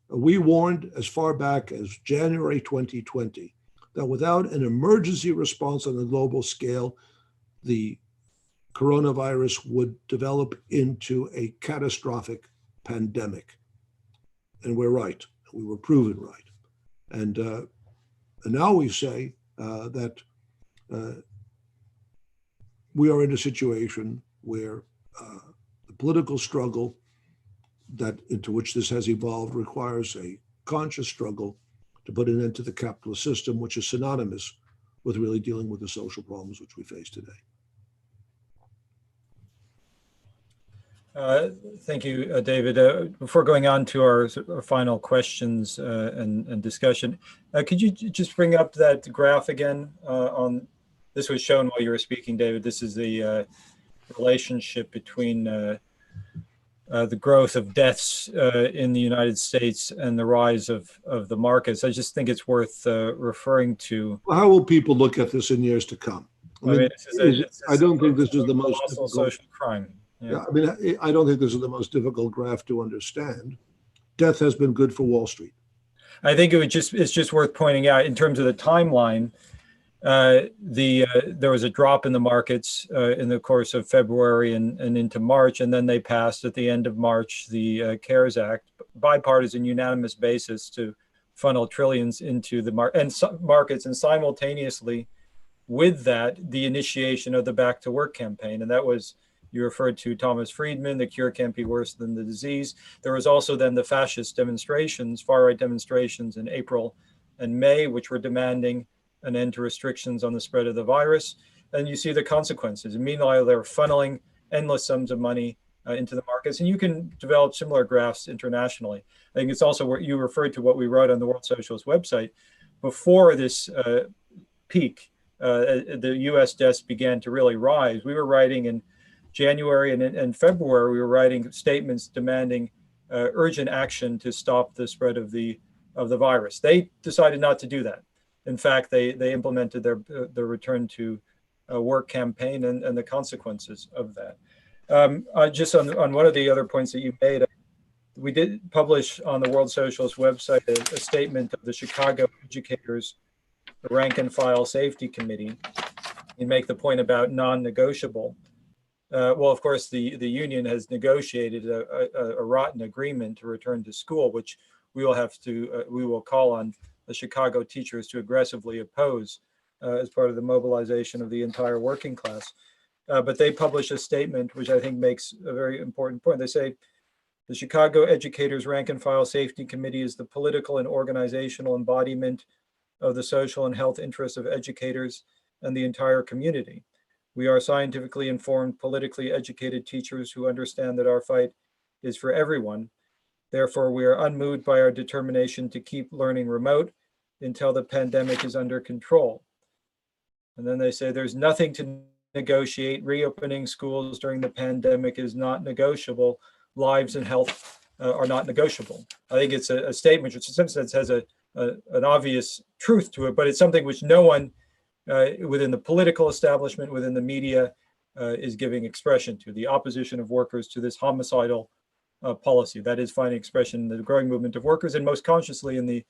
[SPEAKER 2] We warned as far back as January 2020 that without an emergency response on a global scale, the coronavirus would develop into a catastrophic pandemic. and we're right. We were proven right. And now we say that we are in a situation where the political struggle into which this has evolved requires a conscious struggle to put an end to the capitalist system, which is synonymous with really dealing with the social problems which we face today.
[SPEAKER 1] Thank you, David. Before going on to our final questions and discussion, could you just bring up that graph again? This was shown while you were speaking, David. This is the relationship between the growth of deaths in the United States and the rise of the markets. I just think it's worth referring to.
[SPEAKER 2] Well, how will people look at this in years to come? I don't think this is the most difficult
[SPEAKER 1] social crime.
[SPEAKER 2] Yeah, I mean, I don't think this is the most difficult graph to understand. Death has been good for Wall Street.
[SPEAKER 1] I think it's just worth pointing out in terms of the timeline. There was a drop in the markets in the course of February and into March, and then they passed at the end of March the CARES Act, bipartisan, unanimous basis to funnel trillions into the markets, and simultaneously with that, the initiation of the Back to Work campaign, and that was. You referred to Thomas Friedman, the cure can't be worse than the disease. There was also then the fascist demonstrations, far-right demonstrations in April and May, which were demanding an end to restrictions on the spread of the virus. And you see the consequences. And meanwhile, they're funneling endless sums of money into the markets. And you can develop similar graphs internationally. I think it's also what you referred to what we wrote on the World Socialist website. Before this peak, the US deaths began to really rise. We were writing in January and February, we were writing statements demanding urgent action to stop the spread of the virus. They decided not to do that. In fact, they implemented their return to work campaign and the consequences of that. Just on one of the other points that you made, we did publish on the World Socialist website a statement of the Chicago educators, the rank and file safety committee, and make the point about non-negotiable. Well, of course, the union has negotiated a rotten agreement to return to school, which we will call on the Chicago teachers to aggressively oppose as part of the mobilization of the entire working class. But they publish a statement which I think makes a very important point. They say, the Chicago Educators Rank and File Safety Committee is the political and organizational embodiment of the social and health interests of educators and the entire community. We are scientifically informed, politically educated teachers who understand that our fight is for everyone. Therefore, we are unmoved by our determination to keep learning remote until the pandemic is under control. And then they say there's nothing to negotiate. Reopening schools during the pandemic is not negotiable. Lives and health are not negotiable. I think it's a statement which in some sense has an obvious truth to it, but it's something which no one within the political establishment, within the media, is giving expression to. The opposition of workers to this homicidal policy that is finding expression in the growing movement of workers, and most consciously in the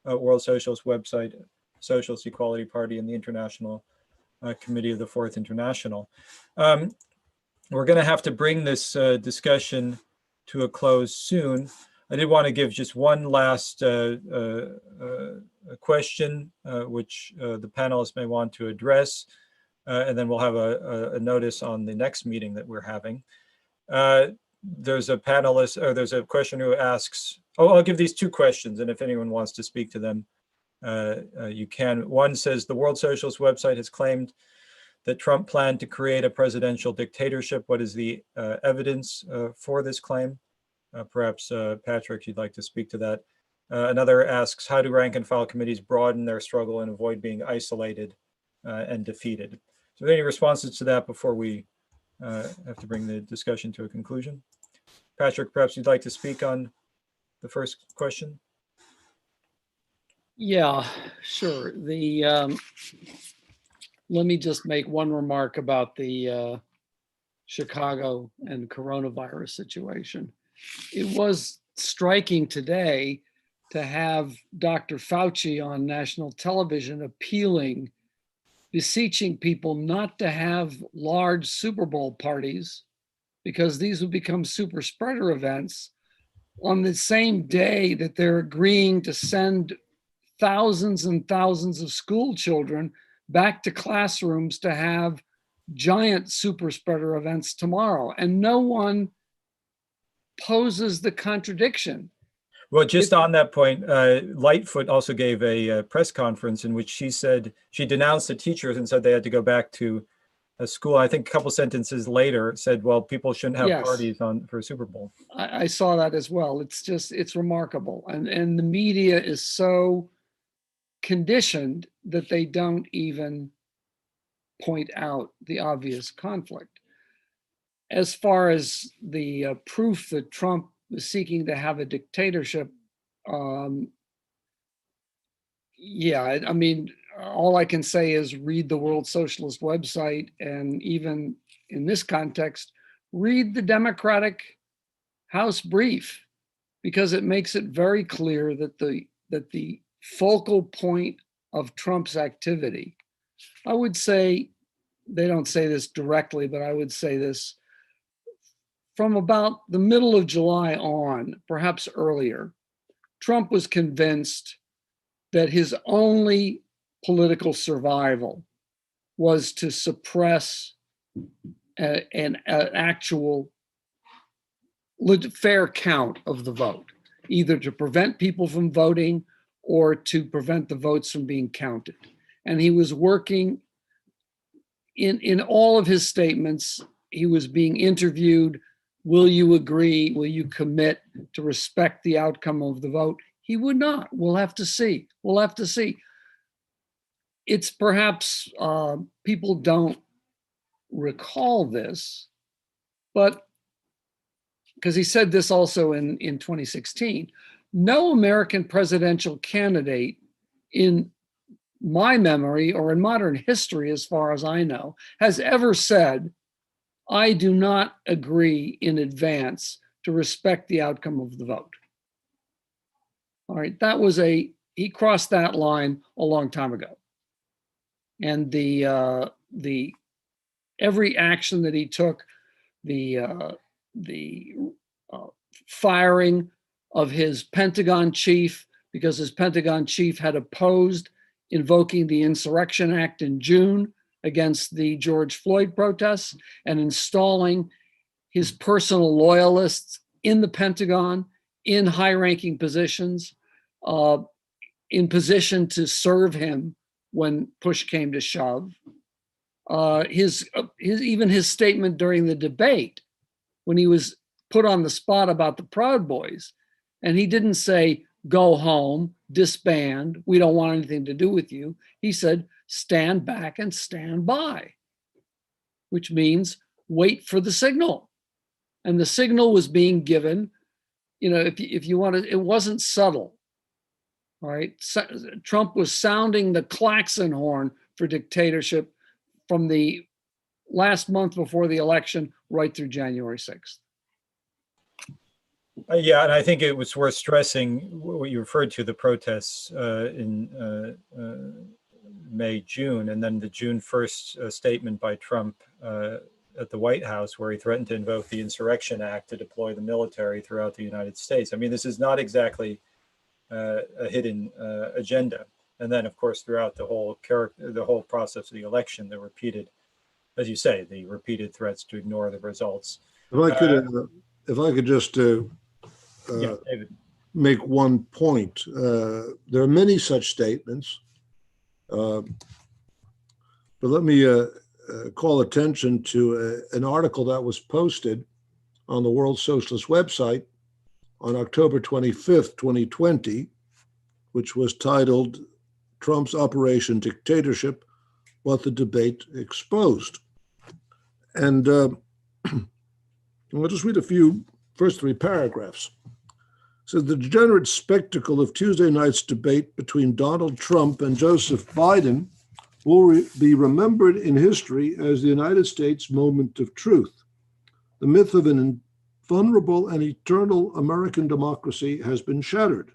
[SPEAKER 1] World Socialist website, Socialist Equality Party, and the International Committee of the Fourth International. We're going to have to bring this discussion to a close soon. I did want to give just one last question, which the panelists may want to address, and then we'll have a notice on the next meeting that we're having. There's a panelist, or there's a questioner who asks, I'll give these two questions, and if anyone wants to speak to them, you can. One says, the World Socialist website has claimed that Trump planned to create a presidential dictatorship. What is the evidence for this claim? Perhaps, Patrick, you'd like to speak to that. Another asks, how do rank and file committees broaden their struggle and avoid being isolated and defeated? So any responses to that before we have to bring the discussion to a conclusion? Patrick, perhaps you'd like to speak on the first question?
[SPEAKER 3] Yeah, sure. Let me just make one remark about the Chicago and coronavirus situation. It was striking today to have Dr. Fauci on national television appealing, beseeching people not to have large Super Bowl parties because these would become super spreader events. on the same day that they're agreeing to send thousands and thousands of school children back to classrooms to have giant super spreader events tomorrow. And no one poses the contradiction.
[SPEAKER 1] Well, just on that point, Lightfoot also gave a press conference in which she said she denounced the teachers and said they had to go back to a school. I think a couple sentences later said, well, people shouldn't have
[SPEAKER 3] Yes.
[SPEAKER 1] parties for a Super Bowl.
[SPEAKER 3] I saw that as well. It's remarkable. And the media is so conditioned that they don't even point out the obvious conflict. As far as the proof that Trump was seeking to have a dictatorship, yeah, I mean, all I can say is read the World Socialist website, and even in this context, read the Democratic House brief, because it makes it very clear that the focal point of Trump's activity, I would say, they don't say this directly, but I would say this, from about the middle of July on, perhaps earlier, Trump was convinced that his only political survival was to suppress an actual fair count of the vote, either to prevent people from voting or to prevent the votes from being counted. And he was working in all of his statements. He was being interviewed. Will you agree? Will you commit to respect the outcome of the vote? He would not. We'll have to see. We'll have to see. It's perhaps people don't recall this, but because he said this also in 2016, no American presidential candidate in my memory or in modern history, as far as I know, has ever said, I do not agree in advance to respect the outcome of the vote. All right, he crossed that line a long time ago. And the every action that he took, the firing of his Pentagon chief, because his Pentagon chief had opposed invoking the Insurrection Act in June against the George Floyd protests, and installing his personal loyalists in the Pentagon, in high-ranking positions, in position to serve him when push came to shove. Even his statement during the debate, when he was put on the spot about the Proud Boys, and he didn't say, go home, disband, we don't want anything to do with you. He said, stand back and stand by, which means wait for the signal. And the signal was being given, if you want to, it wasn't subtle. All right. Trump was sounding the klaxon horn for dictatorship from the last month before the election right through January 6th.
[SPEAKER 1] Yeah, and I think it was worth stressing what you referred to, the protests in May, June, and then the June 1st statement by Trump at the White House, where he threatened to invoke the Insurrection Act to deploy the military throughout the United States. I mean, this is not exactly a hidden agenda. And then, of course, throughout the whole process of the election, the repeated, as you say, the repeated threats to ignore the results.
[SPEAKER 2] If I could just
[SPEAKER 1] yeah, David.
[SPEAKER 2] Make one point. There are many such statements, but let me call attention to an article that was posted on the World Socialist website on October 25th, 2020, which was titled Trump's Operation Dictatorship, What the Debate Exposed. And I'll just read first three paragraphs. So the degenerate spectacle of Tuesday night's debate between Donald Trump and Joseph Biden will be remembered in history as the United States moment of truth. The myth of an invulnerable and eternal American democracy has been shattered.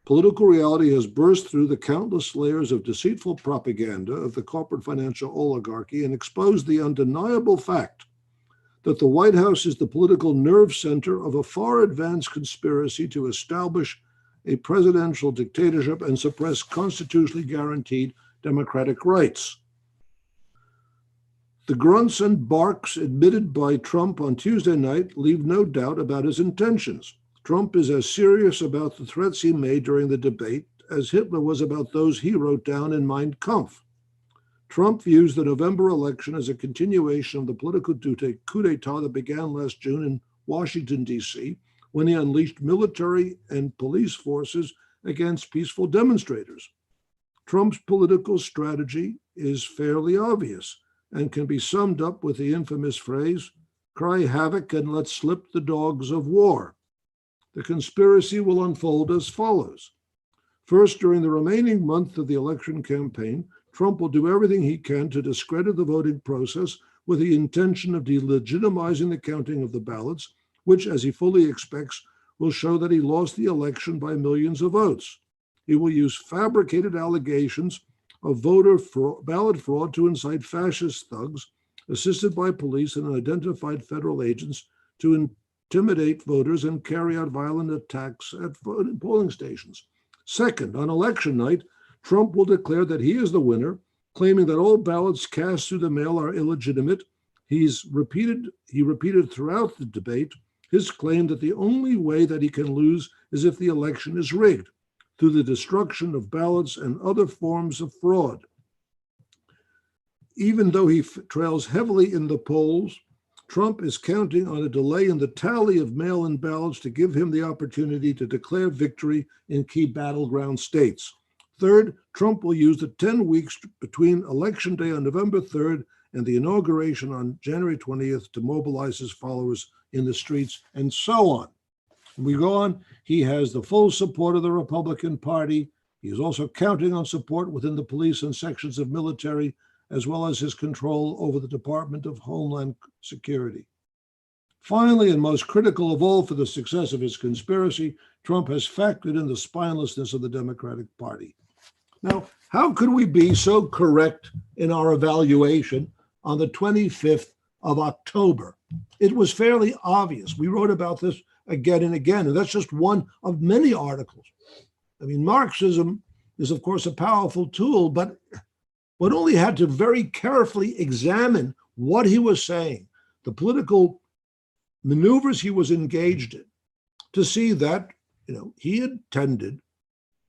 [SPEAKER 2] Political reality has burst through the countless layers of deceitful propaganda of the corporate financial oligarchy and exposed the undeniable fact that the White House is the political nerve center of a far advanced conspiracy to establish a presidential dictatorship and suppress constitutionally guaranteed democratic rights. The grunts and barks admitted by Trump on Tuesday night leave no doubt about his intentions. Trump is as serious about the threats he made during the debate as Hitler was about those he wrote down in Mein Kampf. Trump views the November election as a continuation of the political coup d'etat that began last June in Washington, D.C., when he unleashed military and police forces against peaceful demonstrators. Trump's political strategy is fairly obvious and can be summed up with the infamous phrase, "Cry havoc and let slip the dogs of war." The conspiracy will unfold as follows. First, during the remaining month of the election campaign, Trump will do everything he can to discredit the voting process with the intention of delegitimizing the counting of the ballots, which, as he fully expects, will show that he lost the election by millions of votes. He will use fabricated allegations of ballot fraud to incite fascist thugs, assisted by police and identified federal agents, to intimidate voters and carry out violent attacks at polling stations. Second, on election night, Trump will declare that he is the winner, claiming that all ballots cast through the mail are illegitimate. He repeated throughout the debate his claim that the only way that he can lose is if the election is rigged, through the destruction of ballots and other forms of fraud. Even though he trails heavily in the polls, Trump is counting on a delay in the tally of mail-in ballots to give him the opportunity to declare victory in key battleground states. Third, Trump will use the 10 weeks between Election Day on November 3rd and the inauguration on January 20th to mobilize his followers in the streets, and so on. We go on, he has the full support of the Republican Party. He is also counting on support within the police and sections of military, as well as his control over the Department of Homeland Security. Finally, and most critical of all for the success of his conspiracy, Trump has factored in the spinelessness of the Democratic Party. Now, how could we be so correct in our evaluation on the 25th of October? It was fairly obvious. We wrote about this again and again, and that's just one of many articles. I mean, Marxism is, of course, a powerful tool, but one only had to very carefully examine what he was saying, the political maneuvers he was engaged in, to see that, he intended,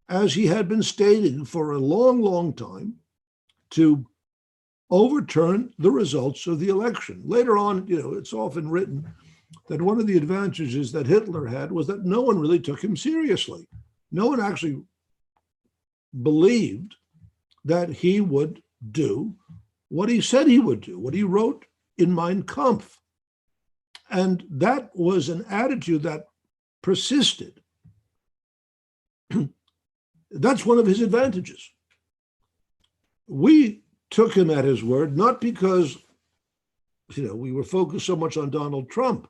[SPEAKER 2] as he had been stating for a long, long time, to overturn the results of the election. Later on, it's often written that one of the advantages that Hitler had was that no one really took him seriously. No one actually believed that he would do what he said he would do, what he wrote in Mein Kampf. And that was an attitude that persisted. That's one of his advantages. We took him at his word, not because, we were focused so much on Donald Trump.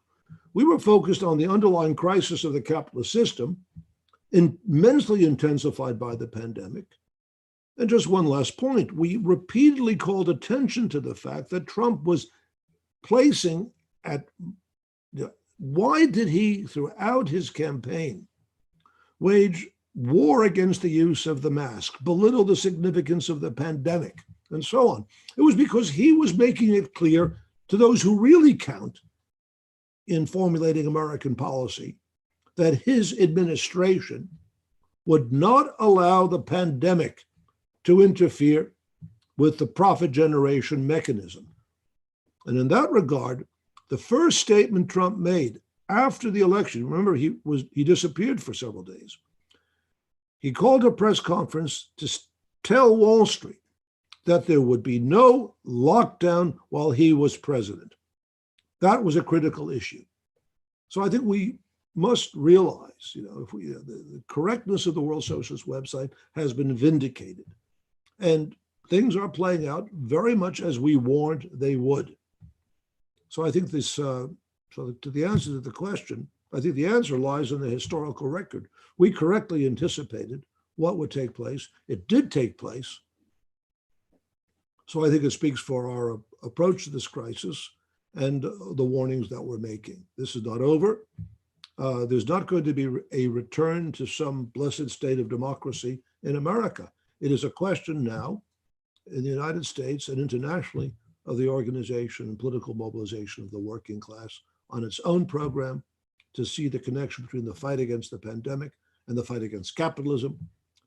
[SPEAKER 2] We were focused on the underlying crisis of the capitalist system, immensely intensified by the pandemic. And just one last point, we repeatedly called attention to the fact that Trump was placing why did he, throughout his campaign, wage war against the use of the mask, belittle the significance of the pandemic, and so on? It was because he was making it clear to those who really count in formulating American policy that his administration would not allow the pandemic to interfere with the profit generation mechanism. And in that regard, the first statement Trump made after the election, remember he disappeared for several days. He called a press conference to tell Wall Street that there would be no lockdown while he was president. That was a critical issue. So I think we must realize, the correctness of the World Socialist website has been vindicated. And things are playing out very much as we warned they would. So I think so to the answer to the question, I think the answer lies in the historical record. We correctly anticipated what would take place. It did take place. So I think it speaks for our approach to this crisis and the warnings that we're making. This is not over. There's not going to be a return to some blessed state of democracy in America. It is a question now in the United States and internationally of the organization and political mobilization of the working class on its own program to see the connection between the fight against the pandemic and the fight against capitalism,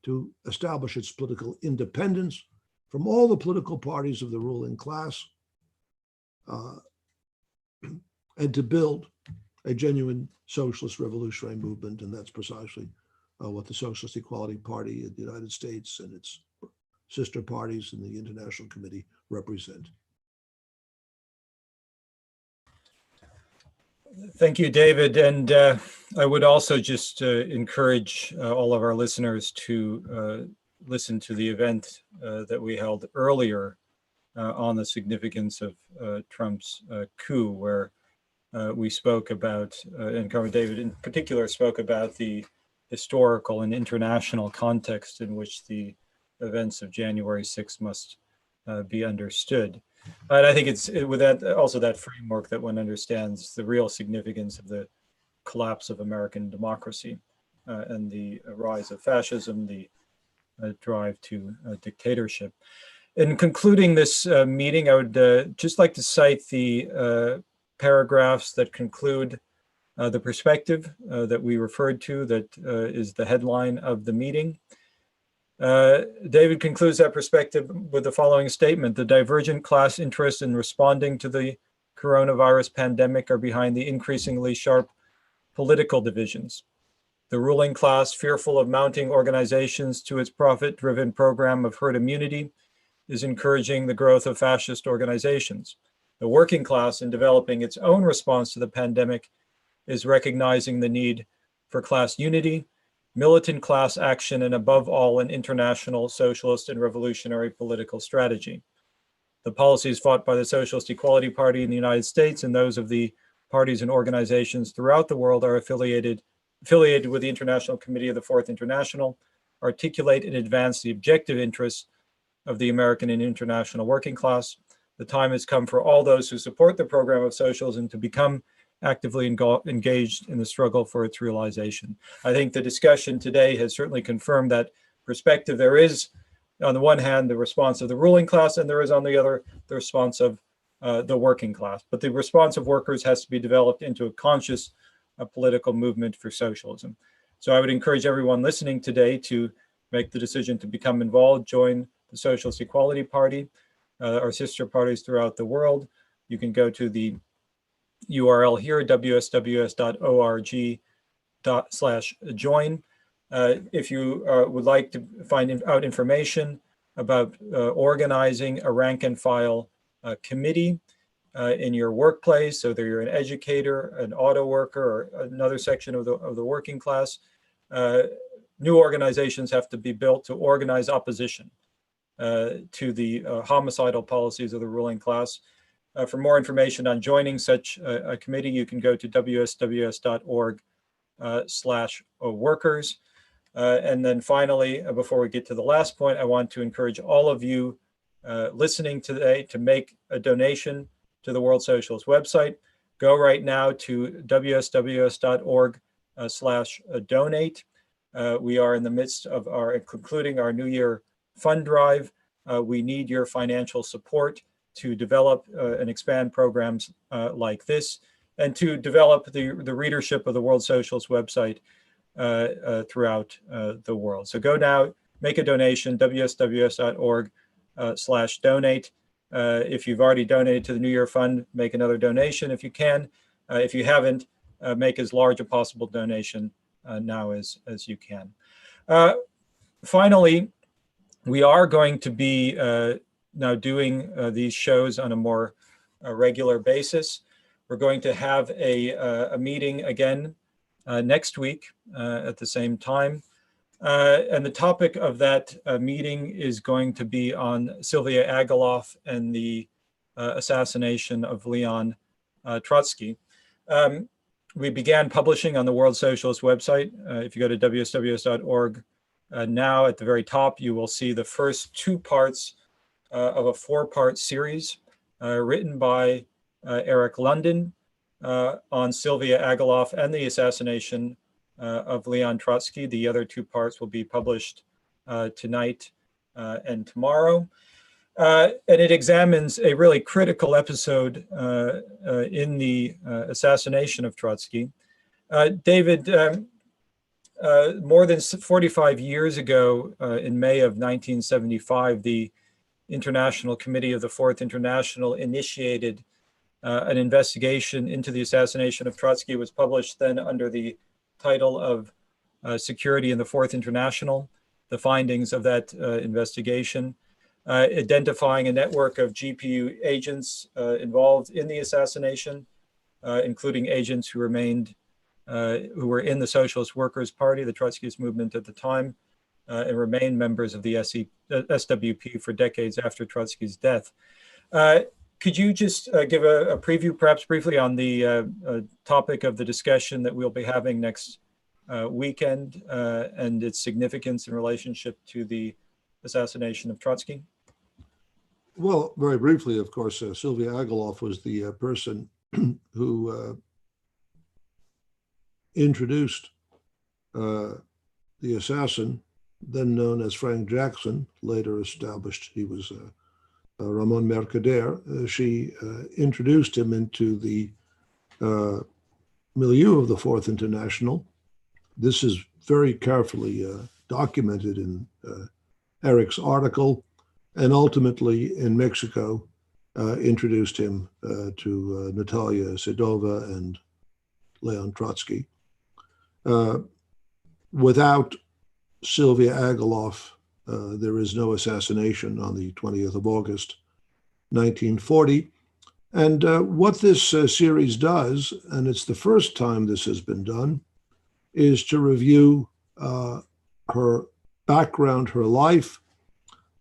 [SPEAKER 2] to establish its political independence from all the political parties of the ruling class, and to build a genuine socialist revolutionary movement. And that's precisely what the Socialist Equality Party in the United States and its sister parties in the International Committee represent.
[SPEAKER 1] Thank you, David. And I would also just encourage all of our listeners to listen to the event that we held earlier on the significance of Trump's coup, where we spoke about, and Comrade David in particular spoke about the historical and international context in which the events of January 6th must be understood. And I think it's with that also that framework that one understands the real significance of the collapse of American democracy and the rise of fascism, the drive to dictatorship. In concluding this meeting, I would just like to cite the paragraphs that conclude the perspective that we referred to, that is the headline of the meeting. David concludes that perspective with the following statement: the divergent class interests in responding to the coronavirus pandemic are behind the increasingly sharp political divisions. The ruling class, fearful of mounting organizations to its profit-driven program of herd immunity, is encouraging the growth of fascist organizations. The working class, in developing its own response to the pandemic, is recognizing the need for class unity, militant class action, and above all, an international socialist and revolutionary political strategy. The policies fought by the Socialist Equality Party in the United States and those of the parties and organizations throughout the world are affiliated with the International Committee of the Fourth International, articulate and advance the objective interests of the American and international working class. The time has come for all those who support the program of socialism to become actively engaged in the struggle for its realization. I think the discussion today has certainly confirmed that perspective. There is, on the one hand, the response of the ruling class, and there is, on the other, the response of the working class. But the response of workers has to be developed into a conscious political movement for socialism. So I would encourage everyone listening today to make the decision to become involved, join the Socialist Equality Party, our sister parties throughout the world. You can go to the URL here, wsws.org/join. If you would like to find out information about organizing a rank and file committee in your workplace, so that you're an educator, an auto worker, or another section of the working class, new organizations have to be built to organize opposition to the homicidal policies of the ruling class. For more information on joining such a committee, you can go to wsws.org/workers. And then finally, before we get to the last point, I want to encourage all of you listening today to make a donation to the World Socialist website. Go right now to wsws.org/donate. We are in the midst of concluding our New Year fund drive. We need your financial support to develop and expand programs like this, and to develop the readership of the World Socialist website throughout the world. So go now, make a donation, wsws.org/donate. If you've already donated to the New Year Fund, make another donation if you can. If you haven't, make as large a possible donation now as you can. Finally, we are going to be now doing these shows on a more regular basis. We're going to have a meeting again next week at the same time. And the topic of that meeting is going to be on Sylvia Agaloff and the assassination of Leon Trotsky. We began publishing on the World Socialist website. If you go to wsws.org now, at the very top, you will see the first two parts of a four-part series written by Eric London on Sylvia Agaloff and the assassination of Leon Trotsky. The other two parts will be published tonight and tomorrow. And it examines a really critical episode in the assassination of Trotsky. David, more than 45 years ago, in May of 1975, the International Committee of the Fourth International initiated an investigation into the assassination of Trotsky. It was published then under the title of Security in the Fourth International, the findings of that investigation, identifying a network of GPU agents involved in the assassination, including agents who who were in the Socialist Workers' Party, the Trotskyist movement at the time, and remained members of the SWP for decades after Trotsky's death. Could you just give a preview, perhaps briefly, on the topic of the discussion that we'll be having next weekend and its significance in relationship to the assassination of Trotsky?
[SPEAKER 2] Well, very briefly, of course, Sylvia Agaloff was the person who introduced the assassin, then known as Frank Jackson, later established he was Ramon Mercader. She introduced him into the milieu of the Fourth International. This is very carefully documented in Eric's article, and ultimately in Mexico introduced him to Natalia Sedova and Leon Trotsky. Without Sylvia Agaloff, there is no assassination on the 20th of August, 1940. And what this series does, and it's the first time this has been done, is to review her background, her life.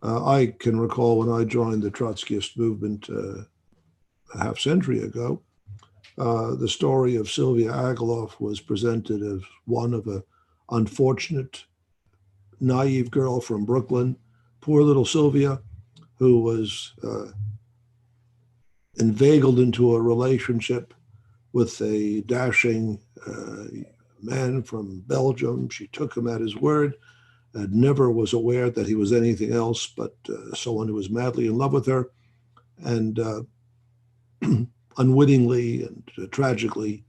[SPEAKER 2] I can recall when I joined the Trotskyist movement a half century ago, the story of Sylvia Agaloff was presented as one of an unfortunate, naive girl from Brooklyn, poor little Sylvia, who was inveigled into a relationship with a dashing man from Belgium. She took him at his word, and never was aware that he was anything else but someone who was madly in love with her, and unwittingly and tragically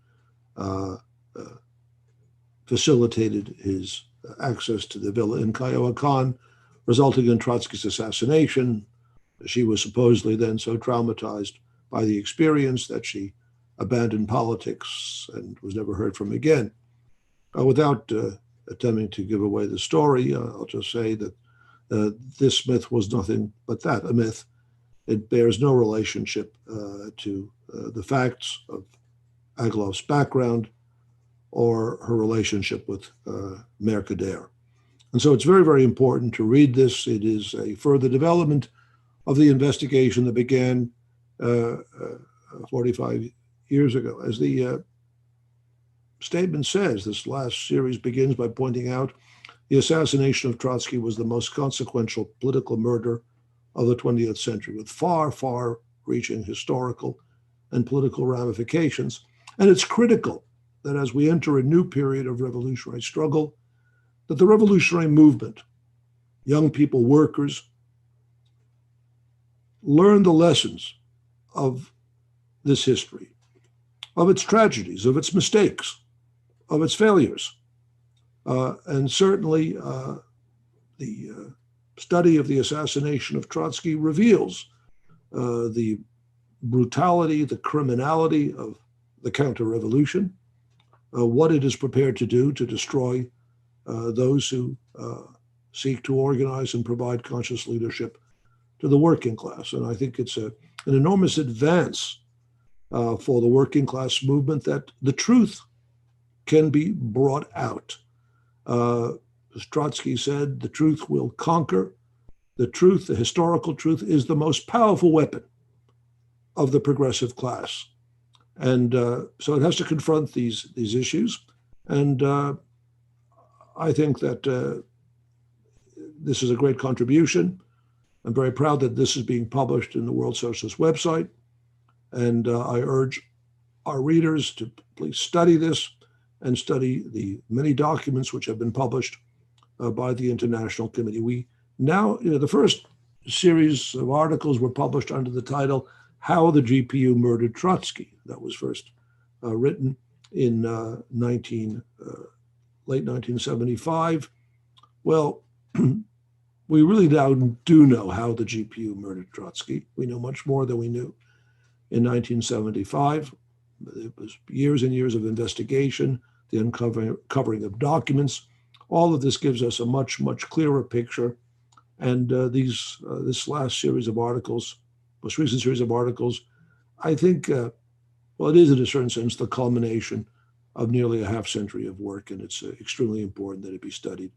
[SPEAKER 2] facilitated his access to the villa in Coyoacán, resulting in Trotsky's assassination. She was supposedly then so traumatized by the experience that she abandoned politics and was never heard from again. Without attempting to give away the story, I'll just say that this myth was nothing but that, a myth. It bears no relationship to the facts of Agaloff's background or her relationship with Mercader. And so it's very, very important to read this. It is a further development of the investigation that began 45 years ago. As the statement says, this last series begins by pointing out the assassination of Trotsky was the most consequential political murder of the 20th century, with far, far-reaching historical and political ramifications. And it's critical that as we enter a new period of revolutionary struggle, that the revolutionary movement, young people, workers, learn the lessons of this history, of its tragedies, of its mistakes, of its failures. And certainly the study of the assassination of Trotsky reveals the brutality, the criminality of the counter-revolution, what it is prepared to do to destroy those who seek to organize and provide conscious leadership to the working class. And I think it's an enormous advance for the working class movement that the truth can be brought out. As Trotsky said, the truth will conquer. The truth, the historical truth, is the most powerful weapon of the progressive class. And so it has to confront these issues. And I think that this is a great contribution. I'm very proud that this is being published in the World Socialist website. And I urge our readers to please study this and study the many documents which have been published by the International Committee. We now, the first series of articles were published under the title, How the GPU Murdered Trotsky. That was first written in late 1975. Well, we really now do know how the GPU murdered Trotsky. We know much more than we knew in 1975. It was years and years of investigation, the uncovering of documents. All of this gives us a much, much clearer picture. And this last series of articles, most recent series of articles, I think, well, it is in a certain sense the culmination of nearly a half century of work, and it's extremely important that it be studied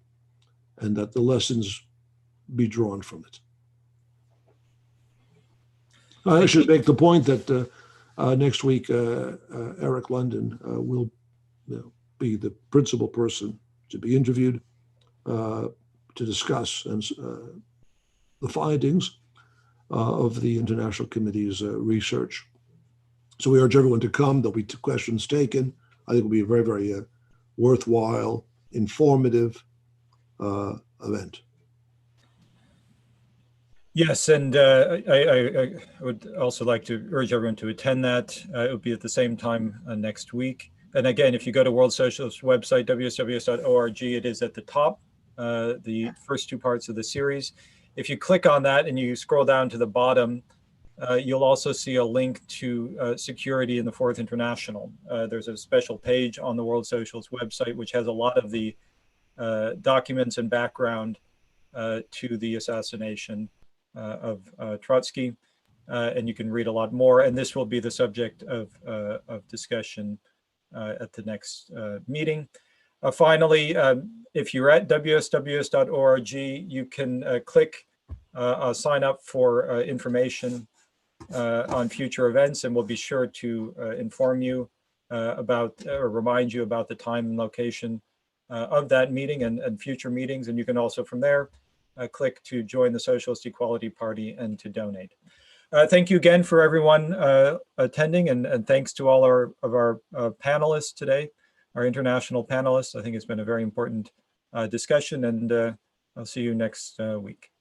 [SPEAKER 2] and that the lessons be drawn from it. I should make the point that next week, Eric London will be the principal person to be interviewed to discuss the findings of the International Committee's research. So we urge everyone to come. There'll be 2 questions taken. I think it'll be a very, very worthwhile, informative event.
[SPEAKER 1] Yes, and I would also like to urge everyone to attend that. It will be at the same time next week. And again, if you go to World Socialist website, wsos.org, it is at the top, the first 2 parts of the series. If you click on that and you scroll down to the bottom, you'll also see a link to security in the Fourth International. There's a special page on the World Socialist website, which has a lot of the documents and background to the assassination of Trotsky, and you can read a lot more. And this will be the subject of discussion at the next meeting. Finally, if you're at wsos.org, you can click sign up for information on future events, and we'll be sure to inform you about or remind you about the time and location of that meeting and future meetings. And you can also from there click to join the Socialist Equality Party and to donate. Thank you again for everyone attending, and thanks to all of our panelists today, our international panelists. I think it's been a very important discussion, and I'll see you next week.